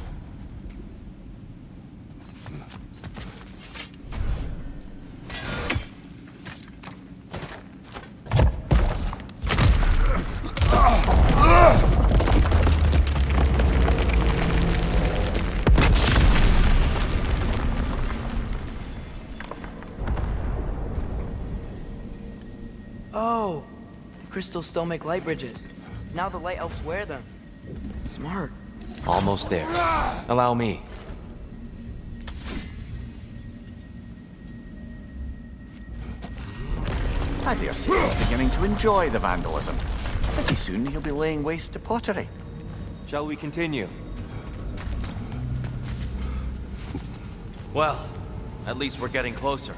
Oh! The crystals still make light bridges. Now the light elves wear them. Smart. Almost there. Allow me. I dare say he's beginning to enjoy the vandalism. Pretty soon he'll be laying waste to pottery. Shall we continue? Well, at least we're getting closer.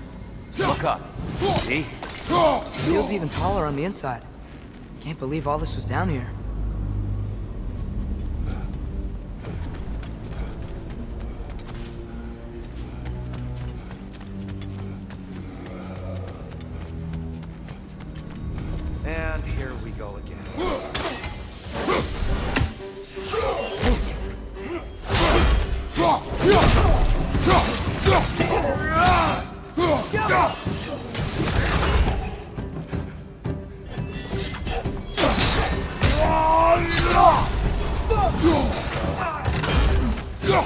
Look up. See? Feels even taller on the inside. Can't believe all this was down here. And here we go again.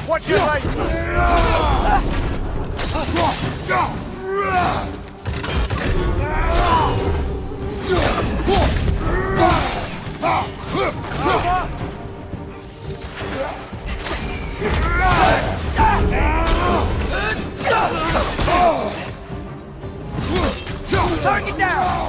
Watch your right! Target down!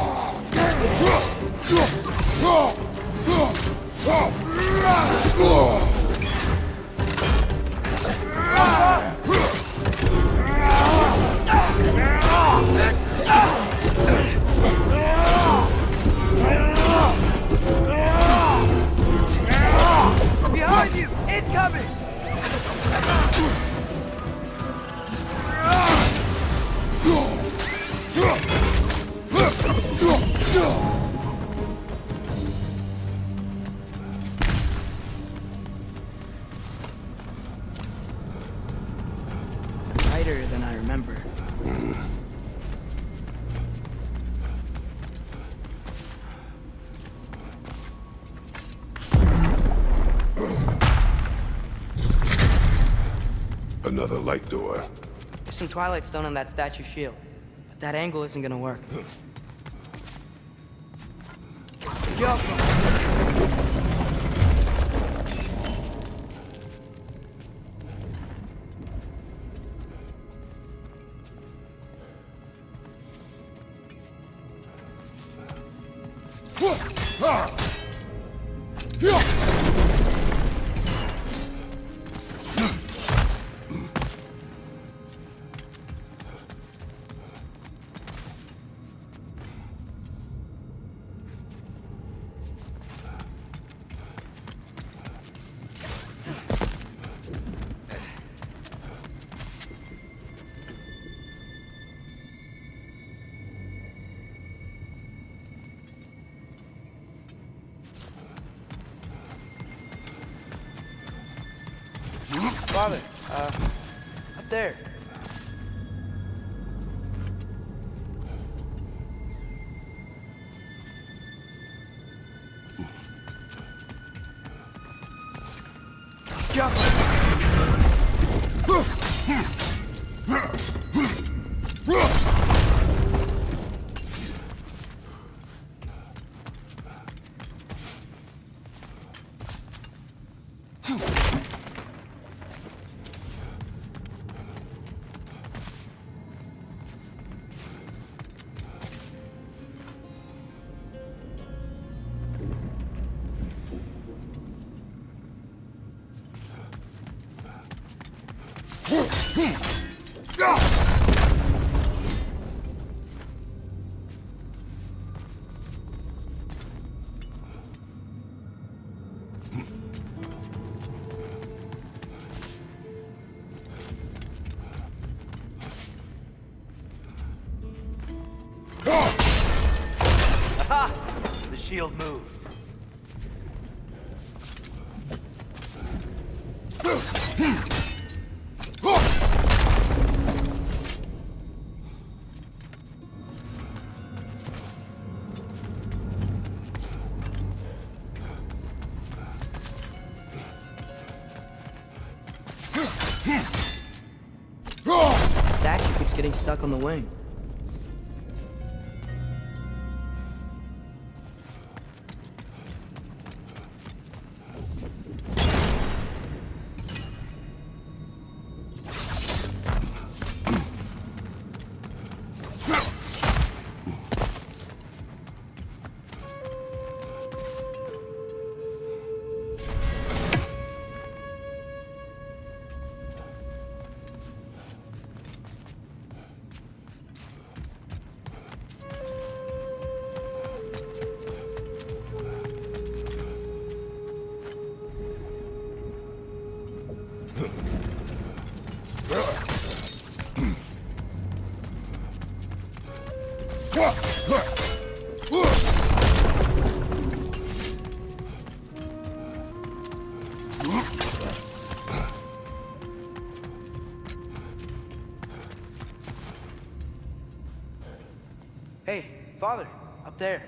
Behind you! Incoming! Tighter than I remember. Another light door. There's some Twilight Stone on that statue shield, but that angle isn't gonna work. Father, up there. Jump! Aha! The shield moved. The statue keeps getting stuck on the wing. Hey, Father, up there.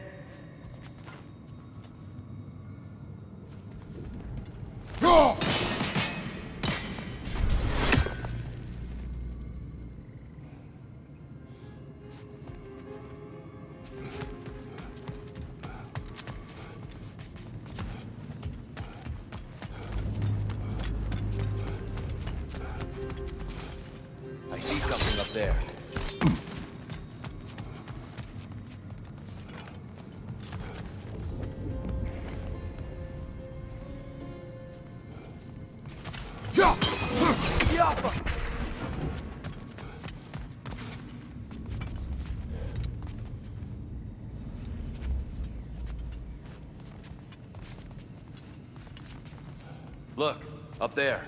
I see something up there. Look, up there.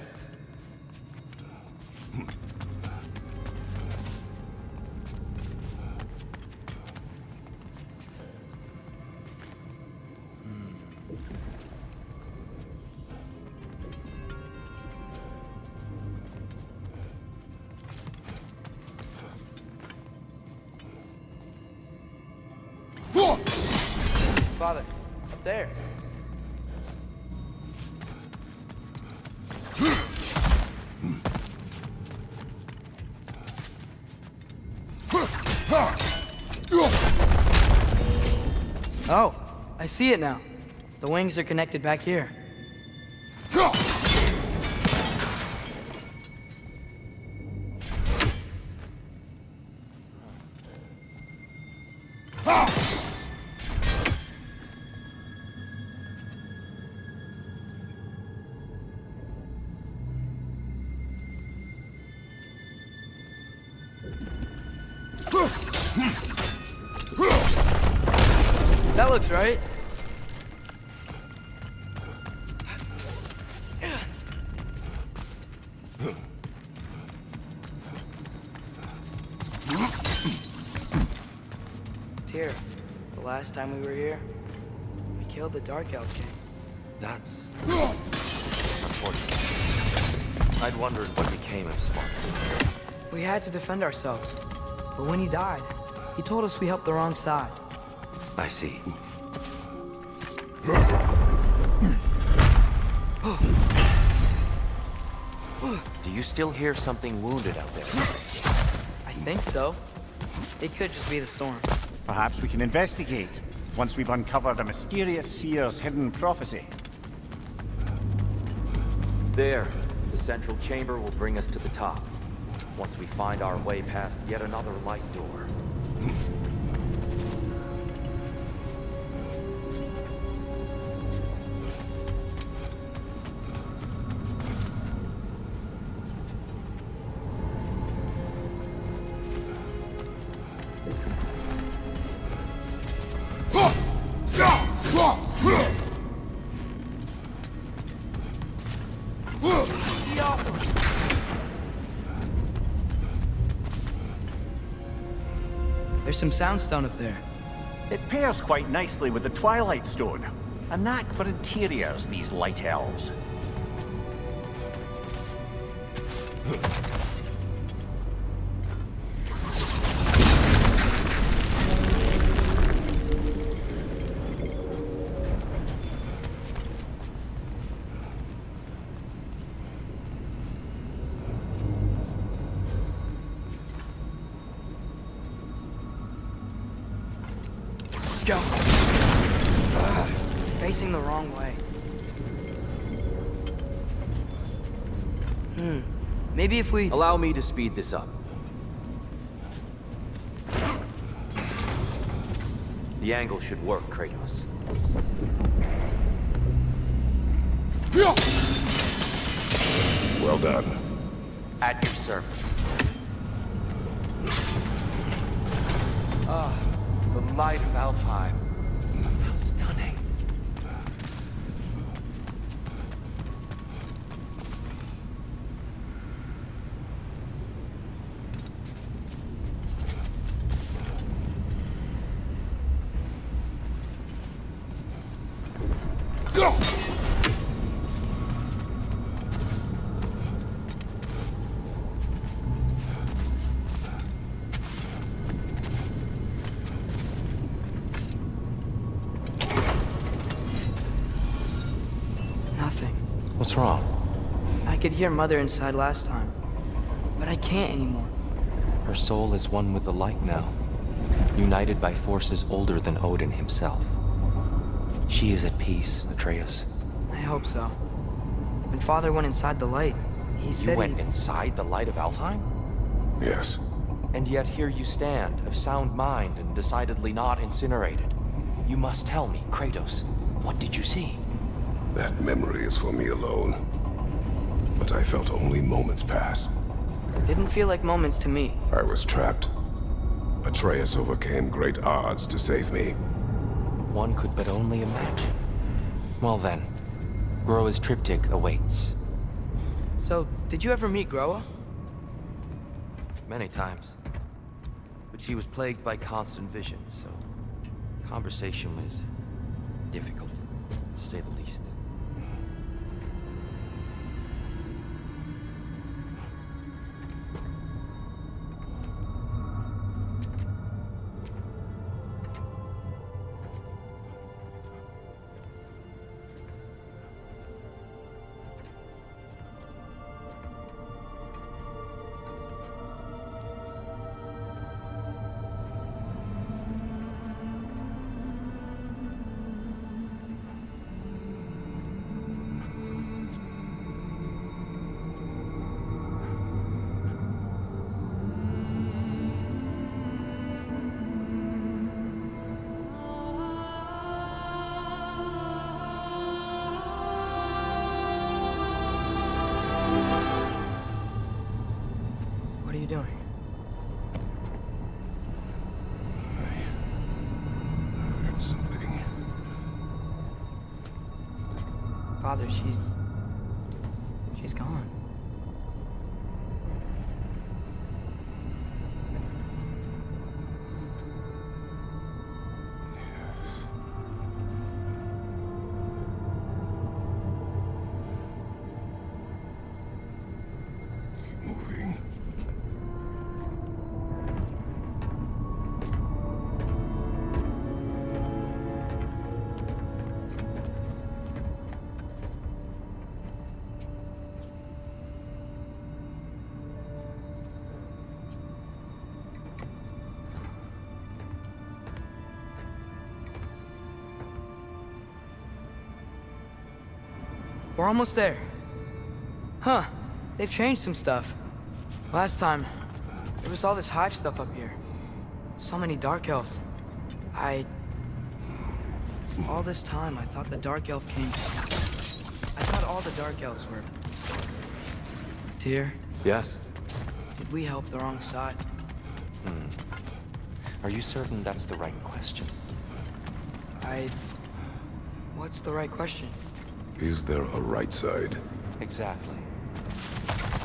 Father, up there. Oh, I see it now. The wings are connected back here. That looks right. Tyr, the last time we were here, we killed the Dark Elf King. That's unfortunate. I'd wondered what became of Spartan. We had to defend ourselves. But when he died, he told us we helped the wrong side. I see. Do you still hear something wounded out there? I think so. It could just be the storm. Perhaps we can investigate, once we've uncovered a mysterious seer's hidden prophecy. There, the central chamber will bring us to the top. Once we find our way past yet another light door. There's some soundstone up there. It pairs quite nicely with the Twilight Stone. A knack for interiors, these light elves. Go. It's facing the wrong way. Maybe if we... Allow me to speed this up. The angle should work, Kratos. Well done. At your service. The light of Alfheim. How stunning. What's wrong? I could hear Mother inside last time, but I can't anymore. Her soul is one with the light now, united by forces older than Odin himself. She is at peace, Atreus. I hope so. When Father went inside the light, he said You went inside the light of Alfheim? Yes. And yet here you stand, of sound mind and decidedly not incinerated. You must tell me, Kratos, what did you see? That memory is for me alone. But I felt only moments pass. Didn't feel like moments to me. I was trapped. Atreus overcame great odds to save me. One could but only imagine. Well then, Groa's triptych awaits. So, did you ever meet Groa? Many times. But she was plagued by constant visions, so conversation was difficult, to say the least. What are you doing? I heard something. Father, she's gone. Keep moving. We're almost there. Huh. They've changed some stuff. Last time, there was all this hive stuff up here. So many dark elves. All this time, I thought the dark elf king... I thought all the dark elves were... Tyr, Yes? did we help the wrong side? Are you certain that's the right question? What's the right question? Is there a right side? Exactly.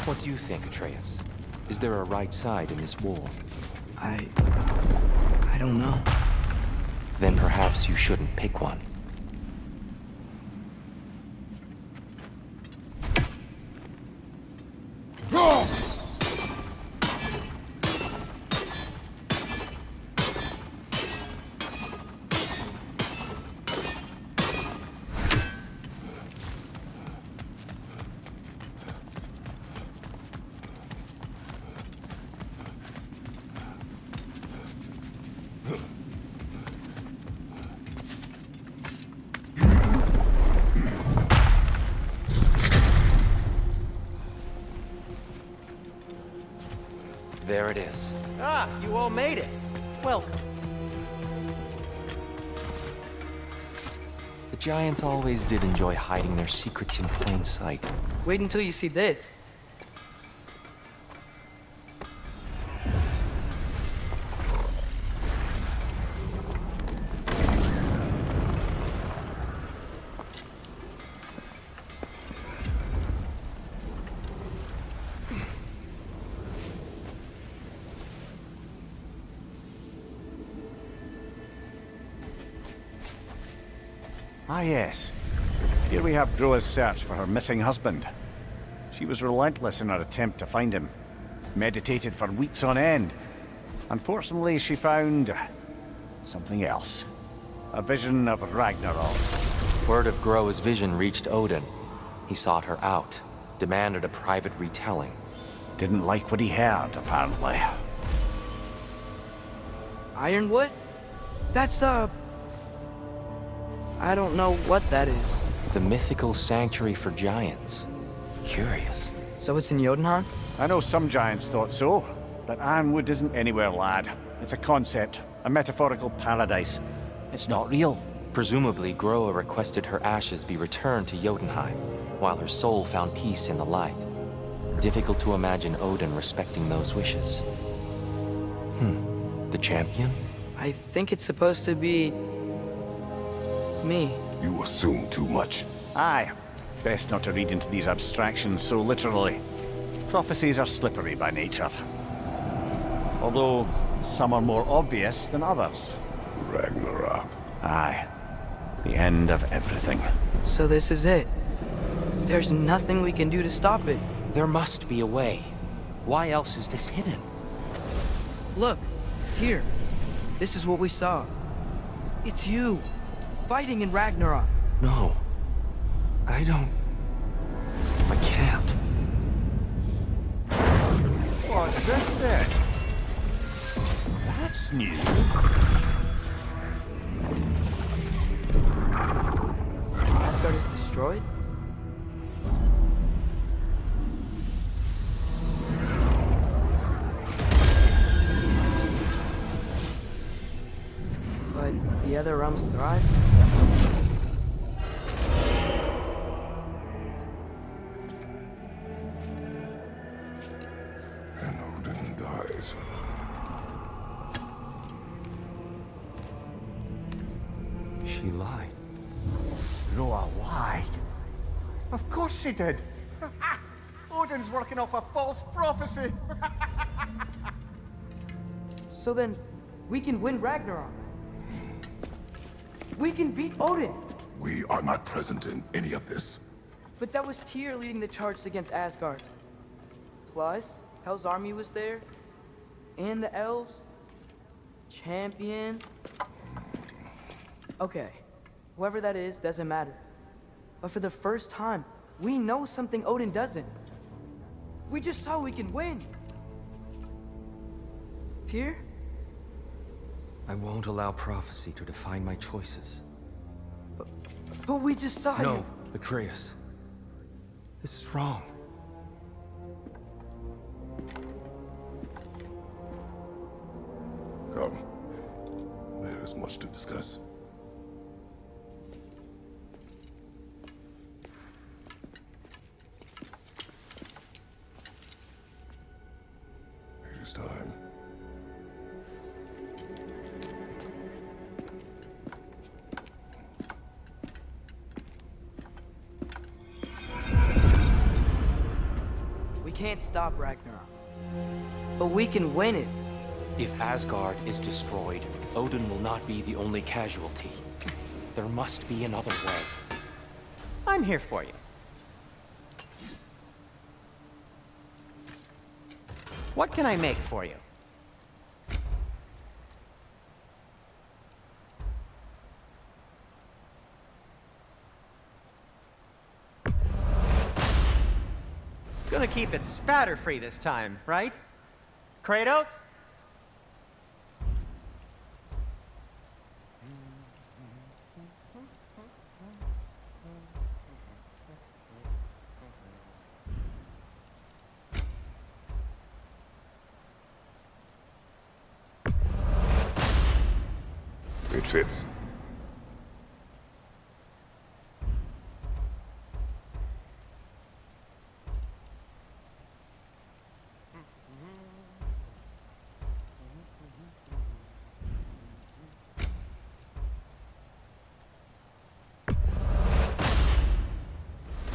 What do you think, Atreus? Is there a right side in this war? I don't know. Then perhaps you shouldn't pick one. There it is. Ah, you all made it. Welcome. The giants always did enjoy hiding their secrets in plain sight. Wait until you see this. Ah, yes. Here we have Groa's search for her missing husband. She was relentless in her attempt to find him. Meditated for weeks on end. Unfortunately, she found... something else. A vision of Ragnarok. Word of Groa's vision reached Odin. He sought her out, demanded a private retelling. Didn't like what he heard, apparently. Ironwood? That's the... I don't know what that is. The mythical sanctuary for giants. Curious. So it's in Jotunheim? I know some giants thought so, but Ironwood isn't anywhere, lad. It's a concept, a metaphorical paradise. It's not real. Presumably, Groa requested her ashes be returned to Jotunheim, while her soul found peace in the light. Difficult to imagine Odin respecting those wishes. The champion? I think it's supposed to be... me. You assume too much. Aye. Best not to read into these abstractions so literally. Prophecies are slippery by nature. Although, some are more obvious than others. Ragnarok. Aye. The end of everything. So this is it. There's nothing we can do to stop it. There must be a way. Why else is this hidden? Look, here. This is what we saw. It's you, fighting in Ragnarok. No. I can't. What's this then? That's new. Asgard is destroyed? But the other realms thrive? And Odin dies. She lied. Roa lied. Of course she did. Odin's working off a false prophecy. So then, we can win Ragnarok. We can beat Odin. We are not present in any of this. But that was Tyr leading the charge against Asgard. Plus, Hell's army was there. And the elves. Champion. Okay, whoever that is doesn't matter. But for the first time, we know something Odin doesn't. We just saw we can win. Tyr? I won't allow prophecy to define my choices. But we just saw No, you. Atreus. This is wrong. Come. There is much to discuss. It is time. We can't stop Ragnarok. But we can win it. If Asgard is destroyed, Odin will not be the only casualty. There must be another way. I'm here for you. What can I make for you? Gonna keep it spatter-free this time, right? Kratos? It fits.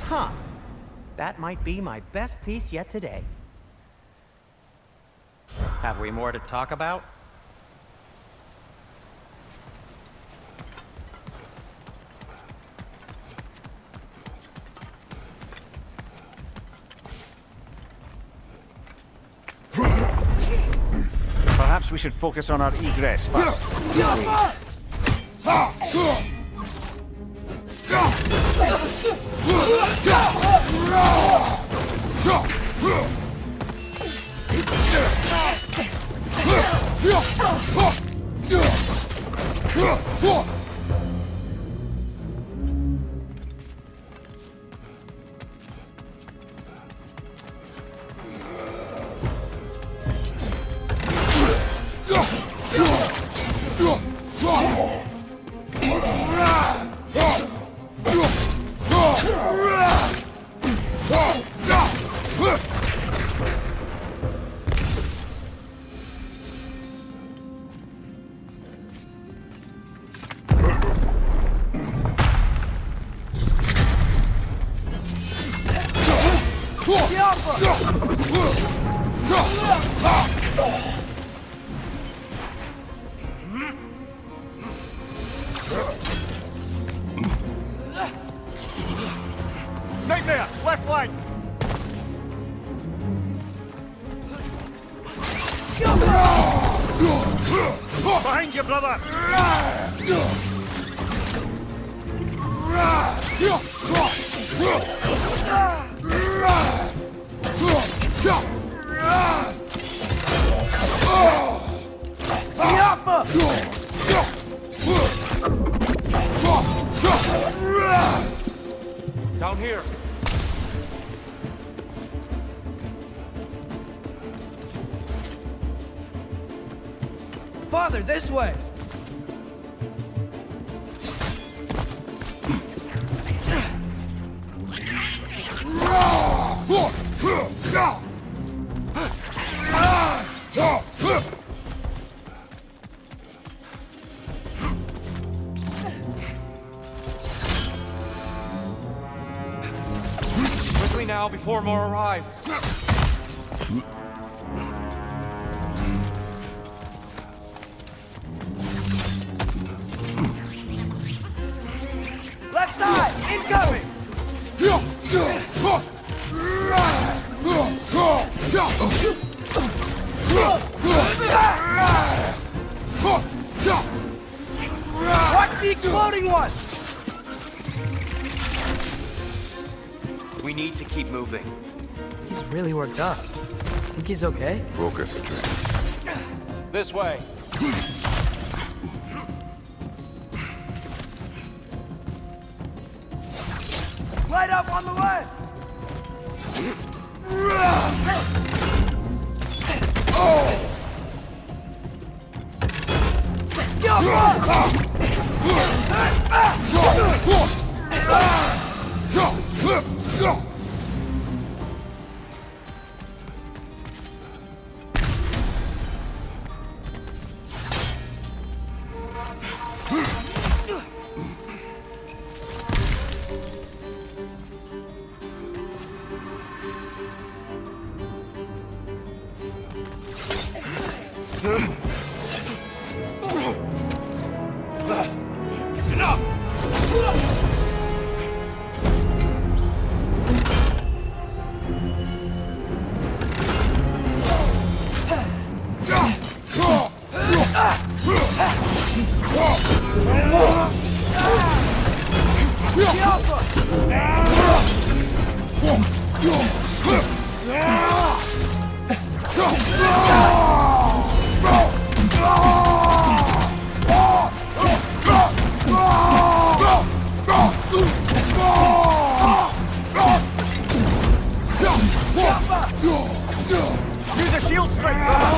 Huh. That might be my best piece yet today. Have we more to talk about? Perhaps we should focus on our egress first. Nightmare! Left flank! Behind you, brother! Down here. Father, this way! Quickly now, before more arrive. Left side! Incoming! Watch the exploding one! We need to keep moving. He's really worked up. Think he's okay? Focus, Atreus. This way. Light up on the left! Use a shield strike, brother!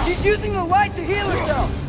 She's using the light to heal herself!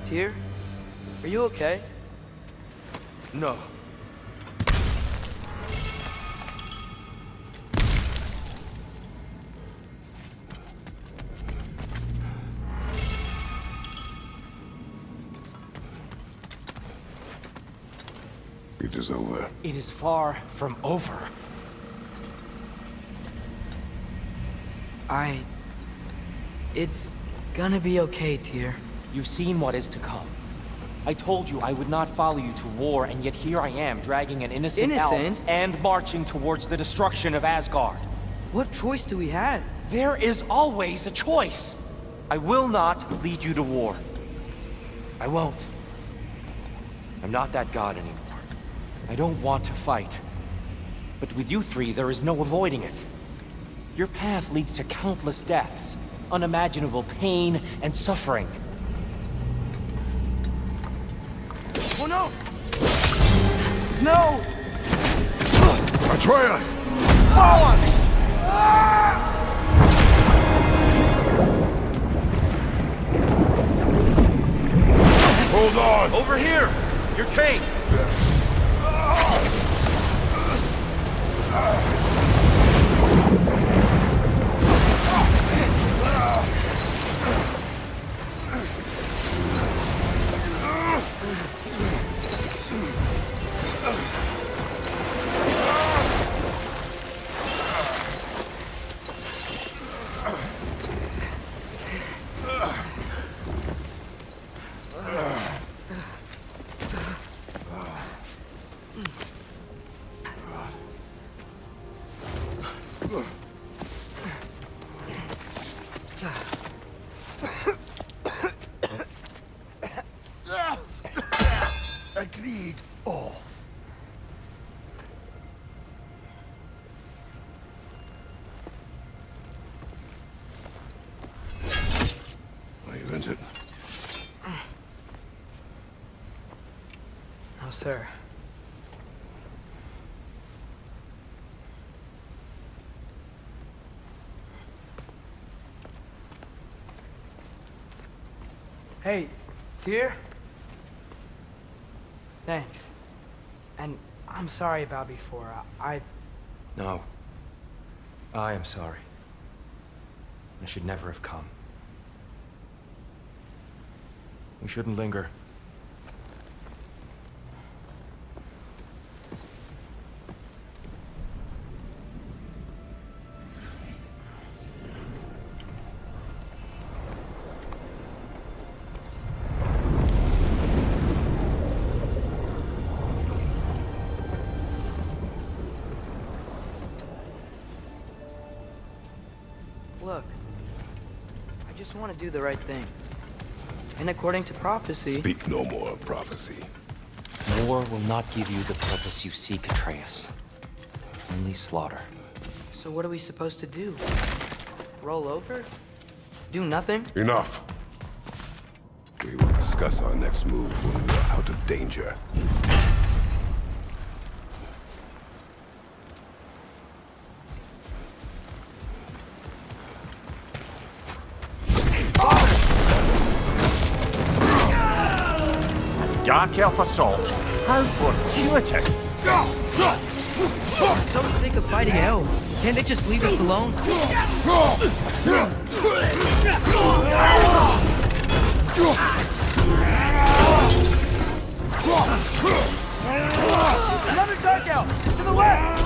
Tyr? Are you okay? No. It is over. It is far from over. It's gonna be okay, Tyr. You've seen what is to come. I told you I would not follow you to war, and yet here I am, dragging an innocent elf and marching towards the destruction of Asgard. What choice do we have? There is always a choice. I will not lead you to war. I won't. I'm not that god anymore. I don't want to fight. But with you three, there is no avoiding it. Your path leads to countless deaths, unimaginable pain and suffering. Oh no! No! Atreus! Hold on! Over here! You're chained! Agreed. Oh. Are you injured? No, sir. Hey, Tyr? Thanks. And I'm sorry about before. No. I am sorry. I should never have come. We shouldn't linger. Look, I just want to do the right thing. And according to prophecy... Speak no more of prophecy. War will not give you the purpose you seek, Atreus. Only slaughter. So what are we supposed to do? Roll over? Do nothing? Enough. We will discuss our next move when we are out of danger. Dark Elf Assault. How fortuitous. For so sick of fighting elves. Can't they just leave us alone? Another Dark Elf! To the left!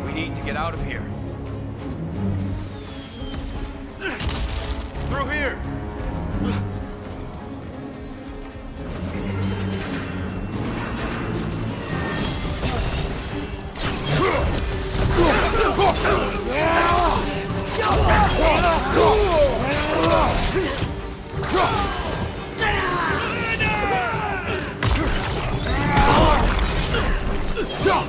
We need to get out of here. Through here! Go!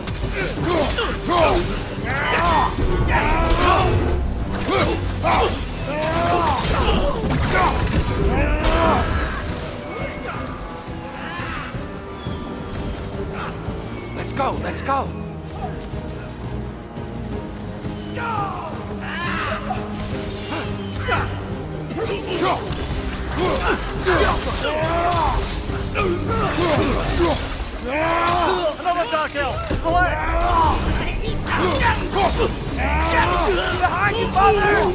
go, let's go! Another dark elf! To the left! Behind you, father!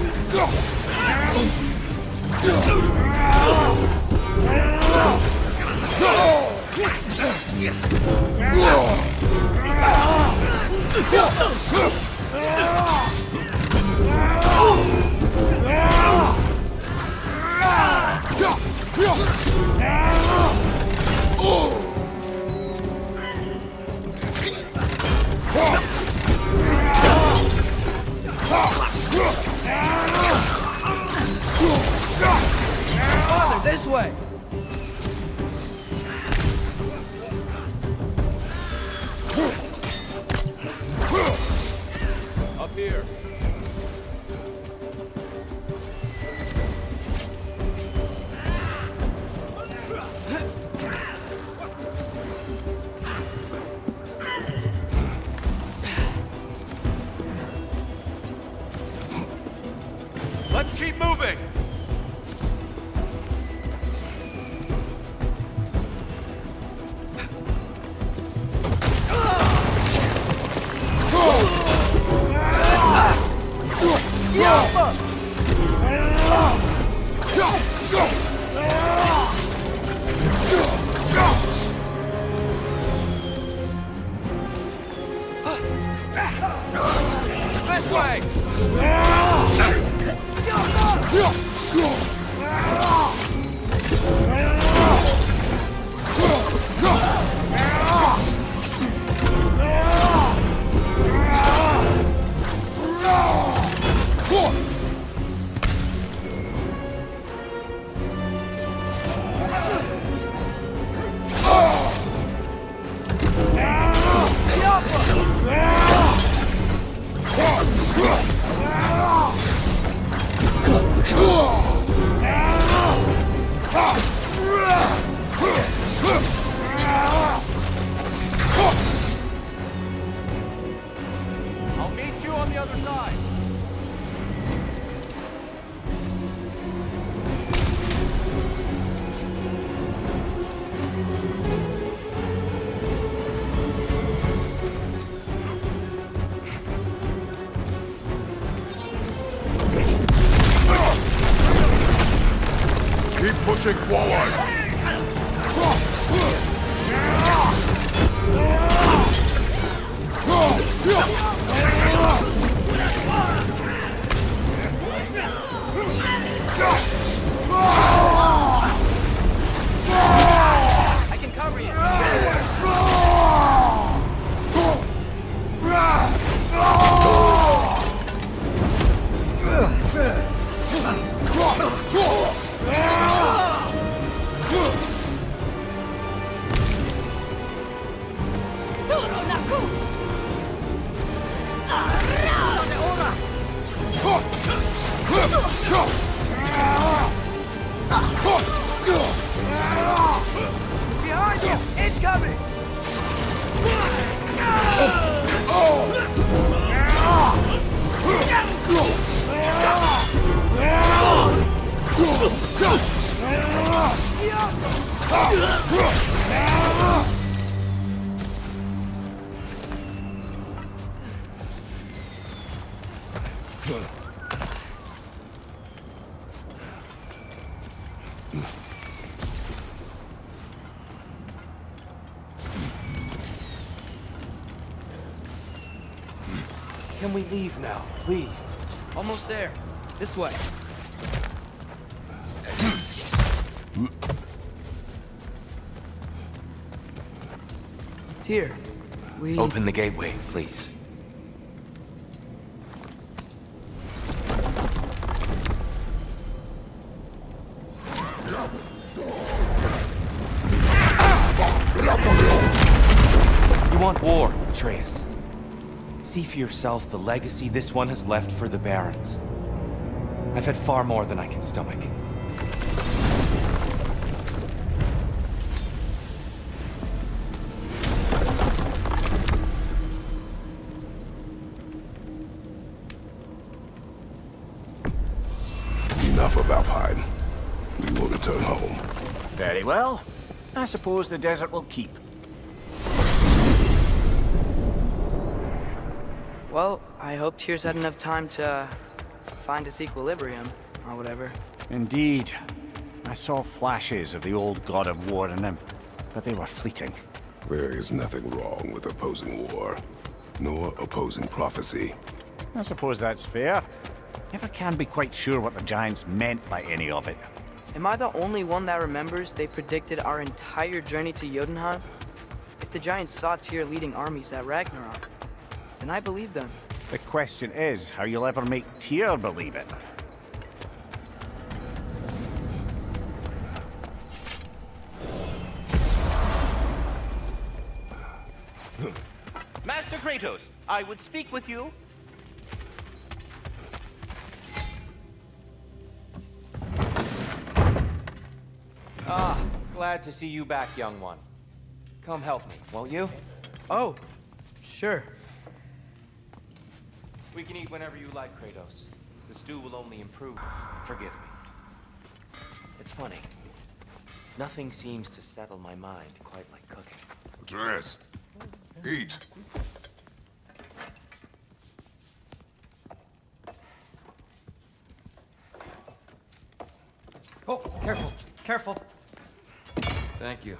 Father, this way! Up here. Let's keep moving! This way! I'll meet you on the other side. Keep pushing forward! I can cover you. Behind you! Incoming! Can we leave now, please? Almost there. This way. Tyr, we... Open the gateway, please. You want war, Atreus. See for yourself the legacy this one has left for the Barons. I've had far more than I can stomach. return home. Very well. I suppose the desert will keep. Well, I hope Tyr's had enough time to find his equilibrium, or whatever. Indeed. I saw flashes of the old god of war in him, but they were fleeting. There is nothing wrong with opposing war, nor opposing prophecy. I suppose that's fair. Never can be quite sure what the Giants meant by any of it. Am I the only one that remembers they predicted our entire journey to Jotunheim? If the Giants saw Tyr leading armies at Ragnarok, then I believe them. The question is how you'll ever make Tyr believe it. Master Kratos, I would speak with you. Ah, glad to see you back, young one. Come help me, won't you? Oh, sure. We can eat whenever you like, Kratos. The stew will only improve. Forgive me. It's funny. Nothing seems to settle my mind quite like cooking. Atreus, eat. Oh, careful, careful. Thank you.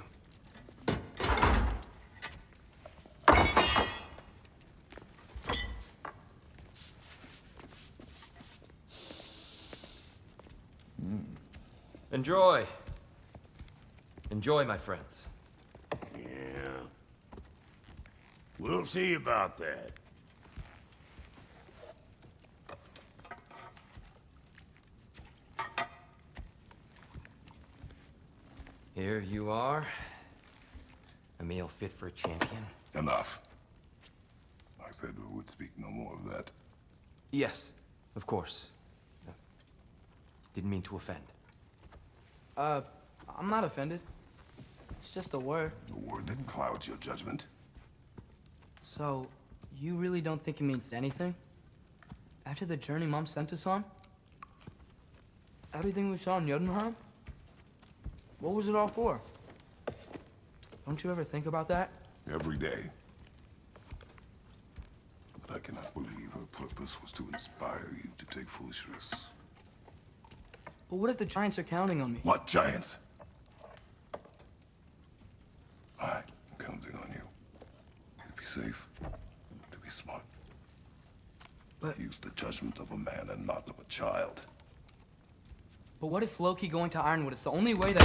Enjoy. Enjoy, my friends. Yeah. We'll see about that. Here you are. A meal fit for a champion. Enough. I said we would speak no more of that. Yes, of course. Didn't mean to offend. I'm not offended. It's just a word. The word that clouds your judgment. So, you really don't think it means anything? After the journey Mom sent us on? Everything we saw in Jotunheim? What was it all for? Don't you ever think about that? Every day. But I cannot believe her purpose was to inspire you to take foolish risks. But what if the Giants are counting on me? What giants? I'm counting on you. To be safe, to be smart. But- Use the judgment of a man and not of a child. But what if Loki going to Ironwood is the only way that...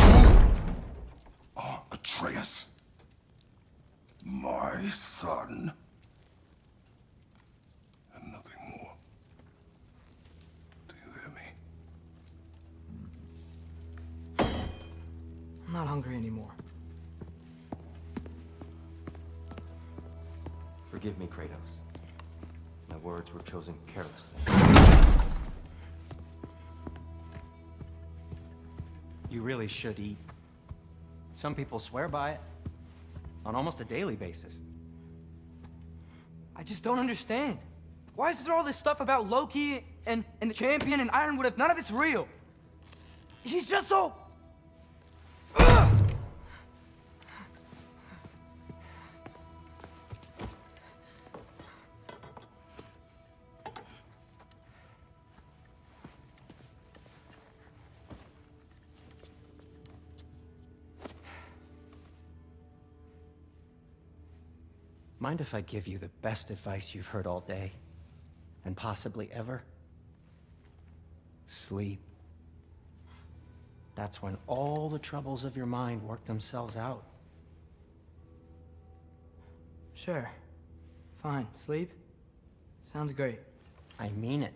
Ah, Atreus. My son. And nothing more. Do you hear me? I'm not hungry anymore. Forgive me, Kratos. My words were chosen carelessly. You really should eat. Some people swear by it. On almost a daily basis. I just don't understand. Why is there all this stuff about Loki and the champion and Ironwood if none of it's real? He's just so... Ugh! Mind if I give you the best advice you've heard all day? And possibly ever? Sleep. That's when all the troubles of your mind work themselves out. Sure. Fine. Sleep? Sounds great. I mean it.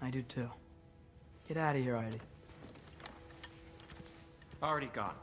I do too. Get out of here already. Already gone.